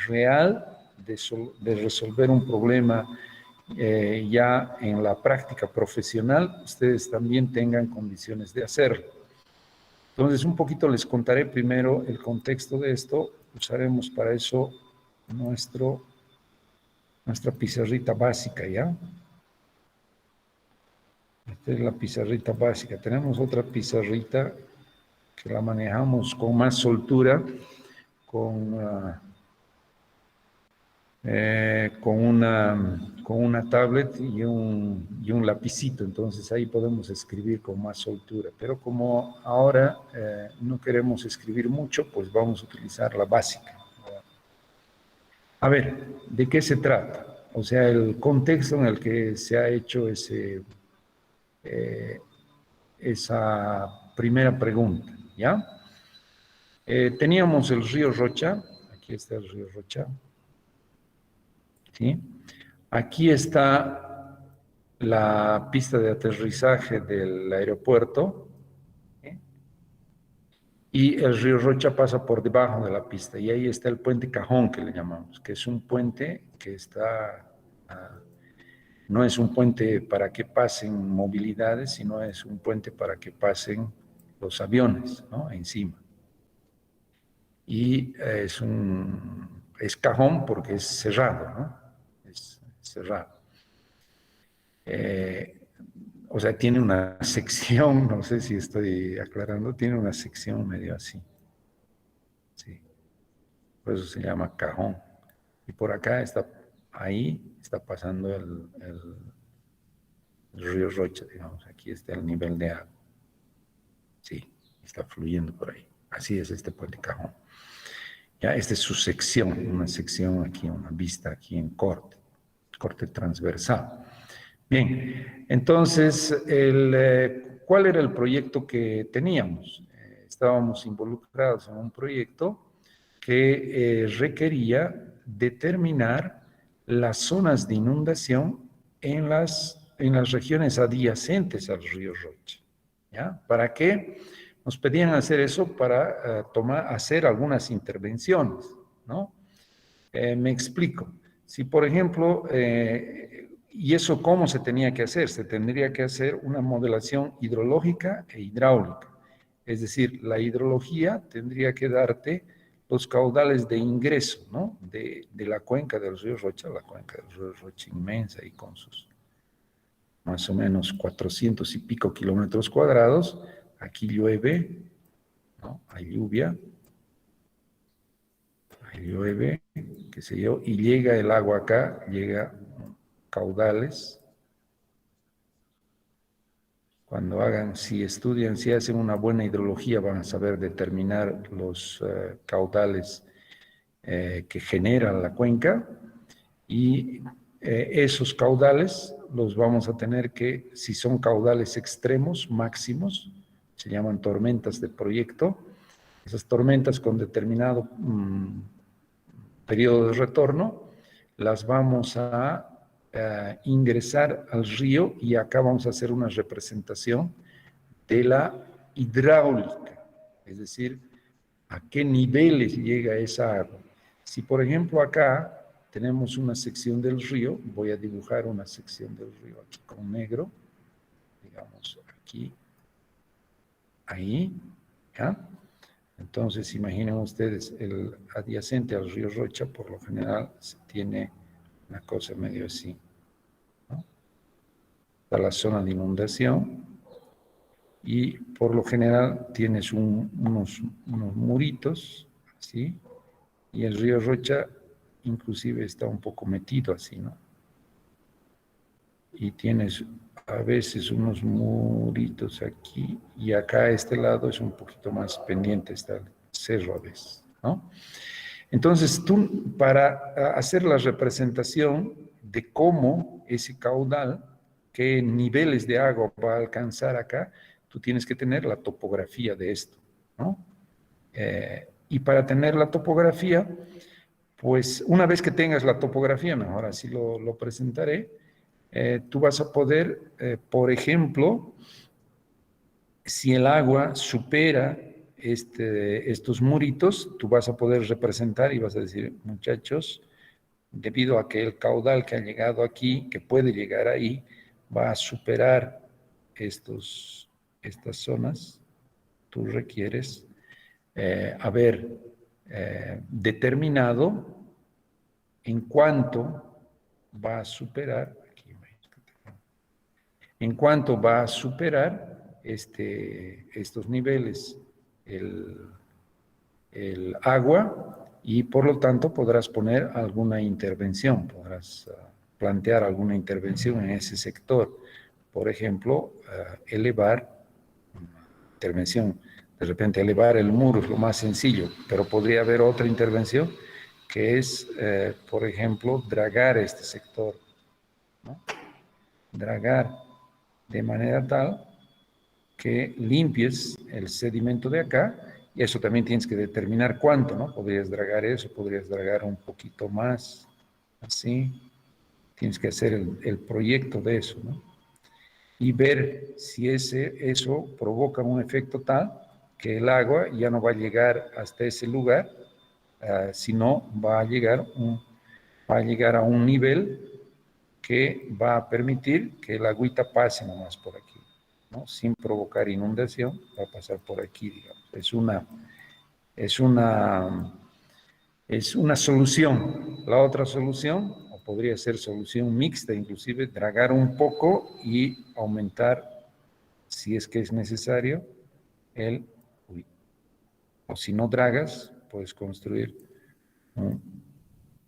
S1: real de resolver un problema ya en la práctica profesional, ustedes también tengan condiciones de hacerlo. Entonces, un poquito les contaré primero el contexto de esto. Usaremos para eso nuestra pizarrita básica, ¿ya? Esta es la pizarrita básica. Tenemos otra pizarrita que la manejamos con más soltura, con una tablet y un lapicito. Entonces ahí podemos escribir con más soltura. Pero como ahora no queremos escribir mucho, pues vamos a utilizar la básica. A ver, ¿de qué se trata? O sea, el contexto en el que se ha hecho esa primera pregunta, ¿ya? Teníamos el río Rocha, aquí está el río Rocha, ¿sí? Aquí está la pista de aterrizaje del aeropuerto, ¿sí? Y el río Rocha pasa por debajo de la pista, y ahí está el puente Cajón, que le llamamos, que es un puente que está... no es un puente para que pasen movilidades, sino es un puente para que pasen los aviones, ¿no? Encima. Y es cajón porque es cerrado, ¿no? Es cerrado. O sea, tiene una sección, no sé si estoy aclarando, tiene una sección medio así. Sí. Por eso se llama cajón. Y por acá ahí está pasando el río Rocha, digamos. Aquí está el nivel de agua. Sí, está fluyendo por ahí. Así es este puente cajón. Ya, esta es su sección, una sección aquí, una vista aquí en corte transversal. Bien, entonces, ¿cuál era el proyecto que teníamos? Estábamos involucrados en un proyecto que requería determinar las zonas de inundación en las regiones adyacentes al río Rocha. ¿Ya? ¿Para qué? Nos pedían hacer eso para hacer algunas intervenciones, ¿no? Me explico. Si, por ejemplo, ¿y eso cómo se tenía que hacer? Se tendría que hacer una modelación hidrológica e hidráulica. Es decir, la hidrología tendría que darte los caudales de ingreso, ¿no? De la cuenca del río Rocha, la cuenca del río Rocha inmensa y con sus más o menos 400 y pico kilómetros cuadrados. Aquí llueve, ¿no? Hay lluvia, llueve, qué sé yo, y llega el agua acá, llega caudales. Cuando si estudian, si hacen una buena hidrología, van a saber determinar los caudales que generan la cuenca, y esos caudales los vamos a tener que, si son caudales extremos, máximos, se llaman tormentas de proyecto. Esas tormentas con determinado periodo de retorno, las vamos a ingresar al río, y acá vamos a hacer una representación de la hidráulica, es decir, a qué niveles llega esa agua. Si, por ejemplo, acá tenemos una sección del río, voy a dibujar una sección del río aquí con negro, digamos aquí, ahí, ¿ya? Entonces, imaginen ustedes, el adyacente al río Rocha, por lo general, se tiene una cosa medio así, ¿no? Está la zona de inundación, y por lo general tienes unos muritos, ¿sí? Y el río Rocha inclusive está un poco metido así, ¿no? Y tienes a veces unos muritos aquí, y acá a este lado es un poquito más pendiente, está cerro a veces, ¿no? Entonces, tú para hacer la representación de cómo ese caudal, qué niveles de agua va a alcanzar acá, tú tienes que tener la topografía de esto, ¿no? Y para tener la topografía, pues una vez que tengas la topografía, mejor así lo presentaré, tú vas a poder, por ejemplo, si el agua supera estos muritos, tú vas a poder representar y vas a decir, muchachos, debido a que el caudal que ha llegado aquí, que puede llegar ahí, va a superar estas zonas, tú requieres haber determinado en cuánto va a superar, en cuánto va a superar estos niveles el agua y por lo tanto podrás poner alguna intervención, podrás plantear alguna intervención en ese sector. Por ejemplo, elevar una intervención, de repente elevar el muro es lo más sencillo, pero podría haber otra intervención que es, por ejemplo, dragar este sector, ¿no? Dragar de manera tal que limpies el sedimento de acá, y eso también tienes que determinar cuánto, ¿no? Podrías dragar eso, podrías dragar un poquito más, así. Tienes que hacer el proyecto de eso, ¿no? Y ver si eso provoca un efecto tal que el agua ya no va a llegar hasta ese lugar, sino va a llegar a un nivel que va a permitir que el agüita pase nomás por aquí, ¿no? Sin provocar inundación, va a pasar por aquí, digamos. Es una solución. La otra solución, o podría ser solución mixta, inclusive, dragar un poco y aumentar, si es que es necesario, o si no dragas, puedes construir,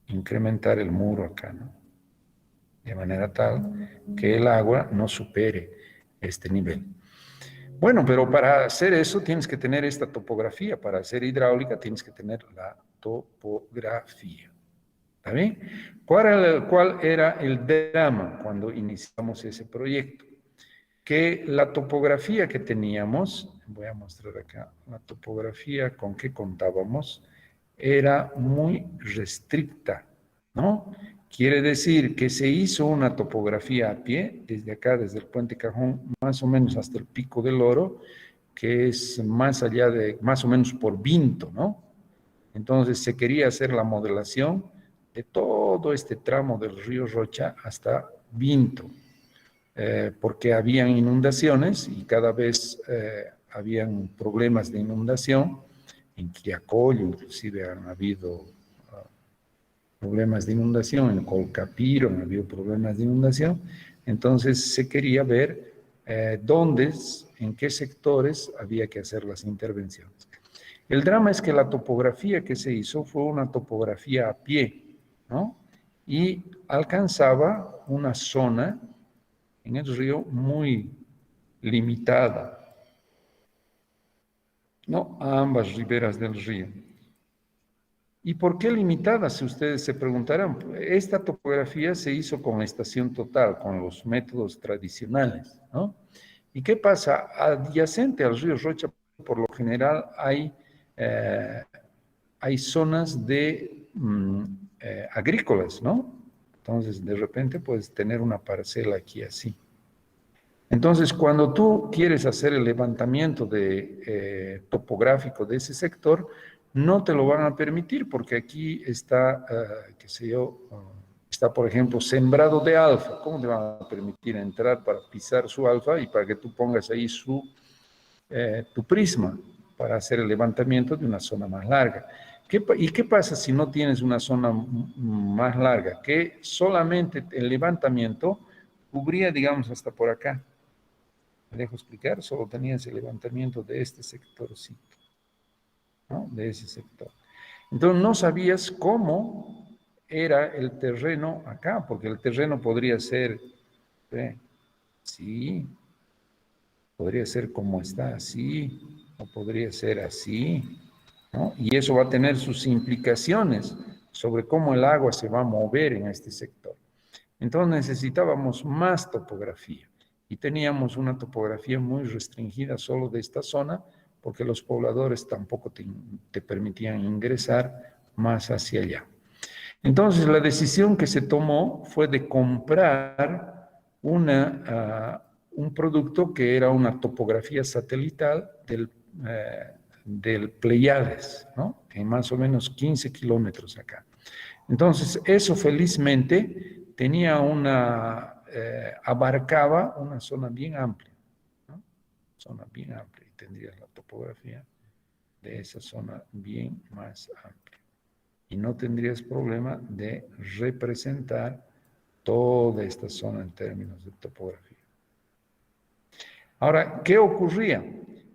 S1: incrementar el muro acá, ¿no? De manera tal que el agua no supere este nivel. Bueno, pero para hacer eso tienes que tener esta topografía. Para hacer hidráulica tienes que tener la topografía. ¿Está bien? ¿Cuál era el drama cuando iniciamos ese proyecto? Que la topografía que teníamos, voy a mostrar acá, la topografía con que contábamos, era muy restricta, ¿no? Quiere decir que se hizo una topografía a pie, desde acá, desde el Puente Cajón, más o menos hasta el Pico del Oro, que es más allá de, más o menos por Vinto, ¿no? Entonces se quería hacer la modelación de todo este tramo del río Rocha hasta Vinto, porque habían inundaciones y cada vez habían problemas de inundación. En Quillacollo inclusive han habido problemas de inundación, en Colcapiro han habido problemas de inundación. Entonces se quería ver dónde, en qué sectores había que hacer las intervenciones. El drama es que la topografía que se hizo fue una topografía a pie, ¿no? Y alcanzaba una zona en el río muy limitada, ¿no? A ambas riberas del río. ¿Y por qué limitada? Si ustedes se preguntarán, esta topografía se hizo con la estación total, con los métodos tradicionales, ¿no? ¿Y qué pasa? Adyacente al río Rocha, por lo general, hay zonas de agrícolas, ¿no? Entonces, de repente puedes tener una parcela aquí así. Entonces, cuando tú quieres hacer el levantamiento topográfico de ese sector, no te lo van a permitir porque aquí está, qué sé yo, está, por ejemplo, sembrado de alfa. ¿Cómo te van a permitir entrar para pisar su alfa y para que tú pongas ahí tu prisma para hacer el levantamiento de una zona más larga? ¿Y qué pasa si no tienes una zona más larga? Que solamente el levantamiento cubría, digamos, hasta por acá. ¿Me dejo explicar? Solo tenías el levantamiento de este sectorcito, ¿no? De ese sector. Entonces no sabías cómo era el terreno acá, porque el terreno podría ser, sí, podría ser como está así, o podría ser así, ¿no? Y eso va a tener sus implicaciones sobre cómo el agua se va a mover en este sector. Entonces necesitábamos más topografía y teníamos una topografía muy restringida solo de esta zona porque los pobladores tampoco te permitían ingresar más hacia allá. Entonces la decisión que se tomó fue de comprar un producto que era una topografía satelital del Pleiades, ¿no? En más o menos 15 kilómetros acá. Entonces, eso felizmente abarcaba una zona bien amplia, ¿no? Zona bien amplia, y tendrías la topografía de esa zona bien más amplia. Y no tendrías problema de representar toda esta zona en términos de topografía. Ahora, ¿qué ocurría?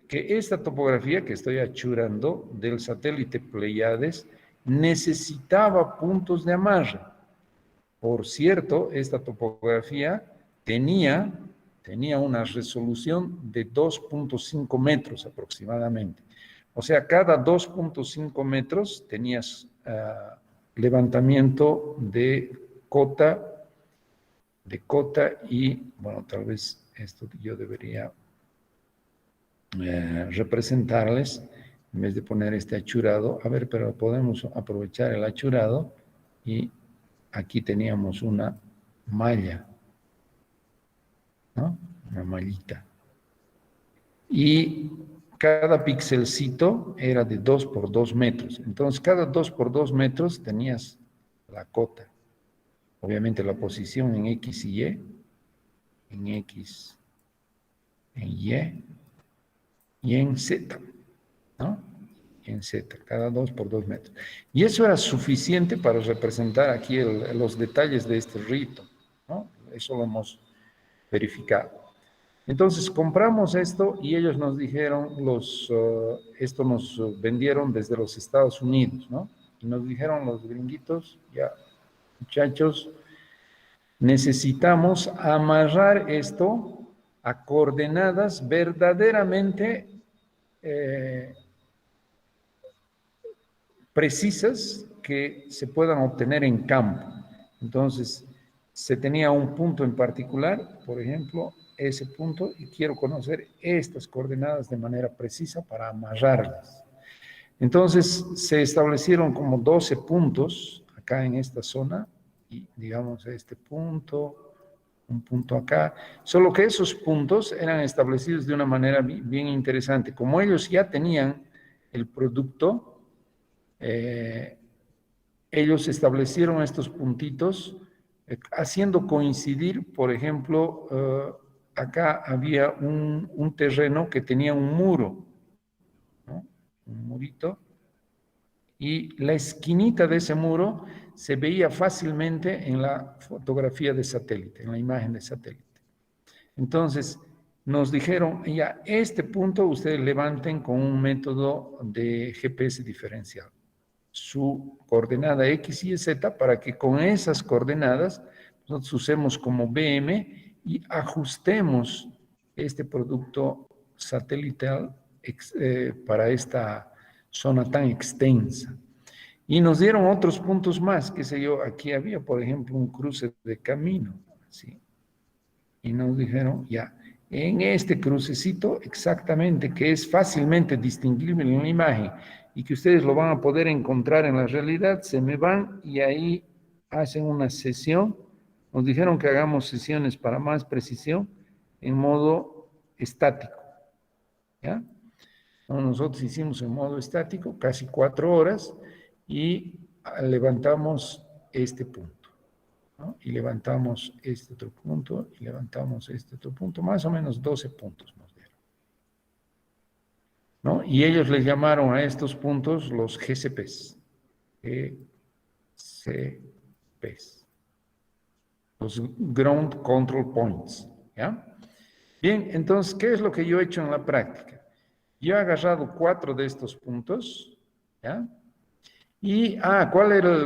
S1: Que esta topografía que estoy achurando del satélite Pleiades necesitaba puntos de amarre. Por cierto, esta topografía tenía una resolución de 2.5 metros aproximadamente. O sea, cada 2.5 metros tenías levantamiento de cota y, bueno, tal vez esto yo debería representarles en vez de poner este achurado. A ver, pero podemos aprovechar el achurado y aquí teníamos una malla, ¿no? Una mallita. Y cada pixelcito era de 2 por 2 metros. Entonces, cada 2 por 2 metros tenías la cota. Obviamente la posición en X y Y, en X, en Y y en Z, ¿no? En Z, cada 2 por 2 metros. Y eso era suficiente para representar aquí los detalles de este rito, ¿no? Eso lo hemos verificado. Entonces compramos esto y ellos nos dijeron, esto nos vendieron desde los Estados Unidos, ¿no? Y nos dijeron los gringuitos, ya, muchachos, necesitamos amarrar esto a coordenadas verdaderamente precisas que se puedan obtener en campo. Entonces, se tenía un punto en particular, por ejemplo, ese punto, y quiero conocer estas coordenadas de manera precisa para amarrarlas. Entonces, se establecieron como 12 puntos acá en esta zona, y digamos este punto, un punto acá, solo que esos puntos eran establecidos de una manera bien interesante. Como ellos ya tenían el producto, ellos establecieron estos puntitos haciendo coincidir, por ejemplo, acá había un terreno que tenía un muro, ¿no? Un murito, y la esquinita de ese muro se veía fácilmente en la fotografía de satélite, en la imagen de satélite. Entonces, nos dijeron, ya, este punto ustedes levanten con un método de GPS diferencial, su coordenada X y Z, para que con esas coordenadas nosotros usemos como BM y ajustemos este producto satelital para esta zona tan extensa. Y nos dieron otros puntos más, qué sé yo, aquí había, por ejemplo, un cruce de camino, ¿sí? Y nos dijeron, ya, en este crucecito exactamente, que es fácilmente distinguible en la imagen y que ustedes lo van a poder encontrar en la realidad, se me van y ahí hacen una sesión. Nos dijeron que hagamos sesiones para más precisión en modo estático, ¿ya? Nosotros hicimos en modo estático casi 4 horas y levantamos este punto, ¿no? Y levantamos este otro punto, y levantamos este otro punto, más o menos 12 puntos nos dieron, ¿no? Y ellos les llamaron a estos puntos los GCPs, los Ground Control Points, ¿ya? Bien, entonces, ¿qué es lo que yo he hecho en la práctica? Yo he agarrado 4 de estos puntos, ¿ya? Y, ¿cuál era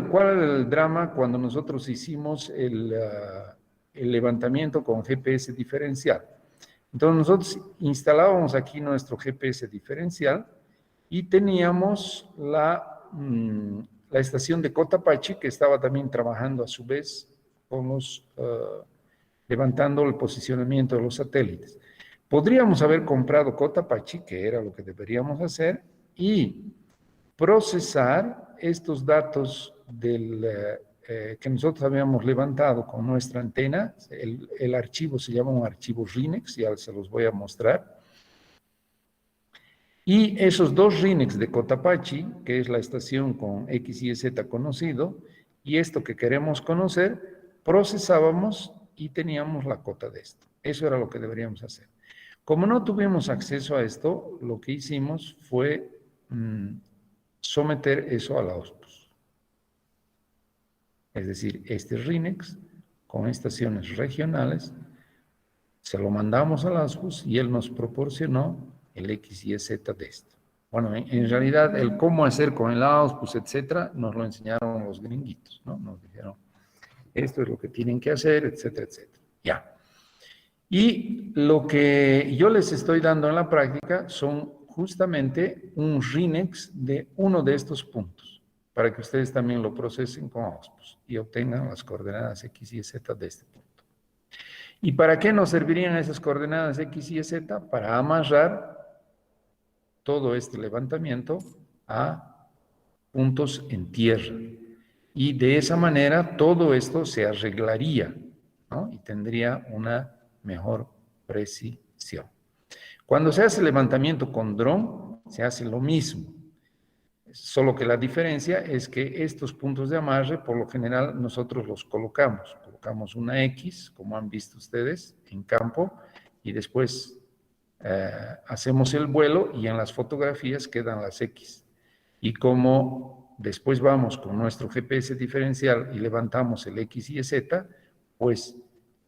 S1: el drama cuando nosotros hicimos el levantamiento con GPS diferencial? Entonces, nosotros instalábamos aquí nuestro GPS diferencial Y teníamos la estación de Cotapaxi, que estaba también trabajando a su vez con levantando el posicionamiento de los satélites. Podríamos haber comprado Cotapaxi, que era lo que deberíamos hacer, y procesar estos datos que nosotros habíamos levantado con nuestra antena. El archivo se llama un archivo RINEX, ya se los voy a mostrar. Y esos dos RINEX de Cotapaxi, que es la estación con X y Z conocido, y esto que queremos conocer, procesábamos y teníamos la cota de esto. Eso era lo que deberíamos hacer. Como no tuvimos acceso a esto, lo que hicimos fue someter eso a la OSPUS. Es decir, este RINEX con estaciones regionales, se lo mandamos a la OSPUS y él nos proporcionó el X y Z de esto. Bueno, en realidad el cómo hacer con el AUSPUS, etcétera, nos lo enseñaron los gringuitos, ¿no? Nos dijeron, esto es lo que tienen que hacer, etcétera, etcétera. Ya. Y lo que yo les estoy dando en la práctica son justamente un RINEX de uno de estos puntos, para que ustedes también lo procesen con AUSPUS y obtengan las coordenadas X y Z de este punto. ¿Y para qué nos servirían esas coordenadas X y Z? Para amarrar todo este levantamiento a puntos en tierra. Y de esa manera todo esto se arreglaría, ¿no? Y tendría una mejor precisión. Cuando se hace levantamiento con dron, se hace lo mismo. Solo que la diferencia es que estos puntos de amarre, por lo general, nosotros los colocamos. Colocamos una X, como han visto ustedes, en campo, y después hacemos el vuelo y en las fotografías quedan las X. Y como después vamos con nuestro GPS diferencial y levantamos el X y Z, pues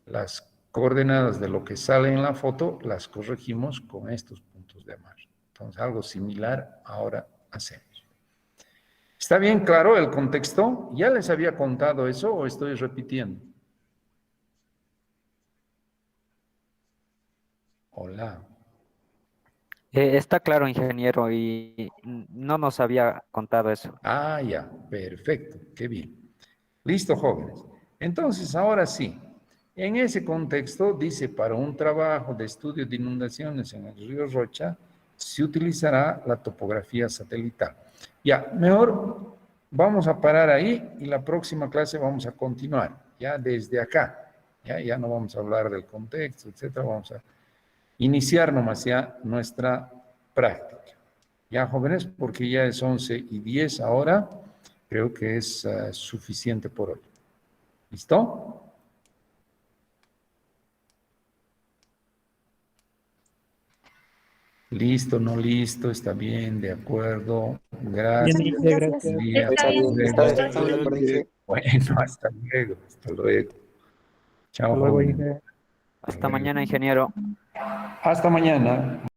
S1: las coordenadas de lo que sale en la foto las corregimos con estos puntos de amarre. Entonces, algo similar ahora hacemos. ¿Está bien claro el contexto? ¿Ya les había contado eso o estoy repitiendo? Hola.
S3: Está claro, ingeniero, y no nos había contado eso.
S1: Ah, ya, perfecto, qué bien. Listo, jóvenes. Entonces, ahora sí, en ese contexto, dice, para un trabajo de estudio de inundaciones en el río Rocha, se utilizará la topografía satelital. Ya, mejor vamos a parar ahí y la próxima clase vamos a continuar, ya desde acá. Ya no vamos a hablar del contexto, etcétera, vamos a iniciar nomás ya nuestra práctica. Ya, jóvenes, porque ya es 11:10 ahora, creo que es suficiente por hoy. ¿Listo? Listo, no listo, está bien, de acuerdo, gracias.
S8: Bien,
S7: Gracias.
S1: Día,
S6: Está bien.
S2: Está bien, profe.
S1: Bueno, hasta luego, hasta luego. Chao,
S8: Hasta luego,
S1: jóvenes.
S8: Inge.
S3: Hasta mañana, ingeniero.
S1: Hasta mañana.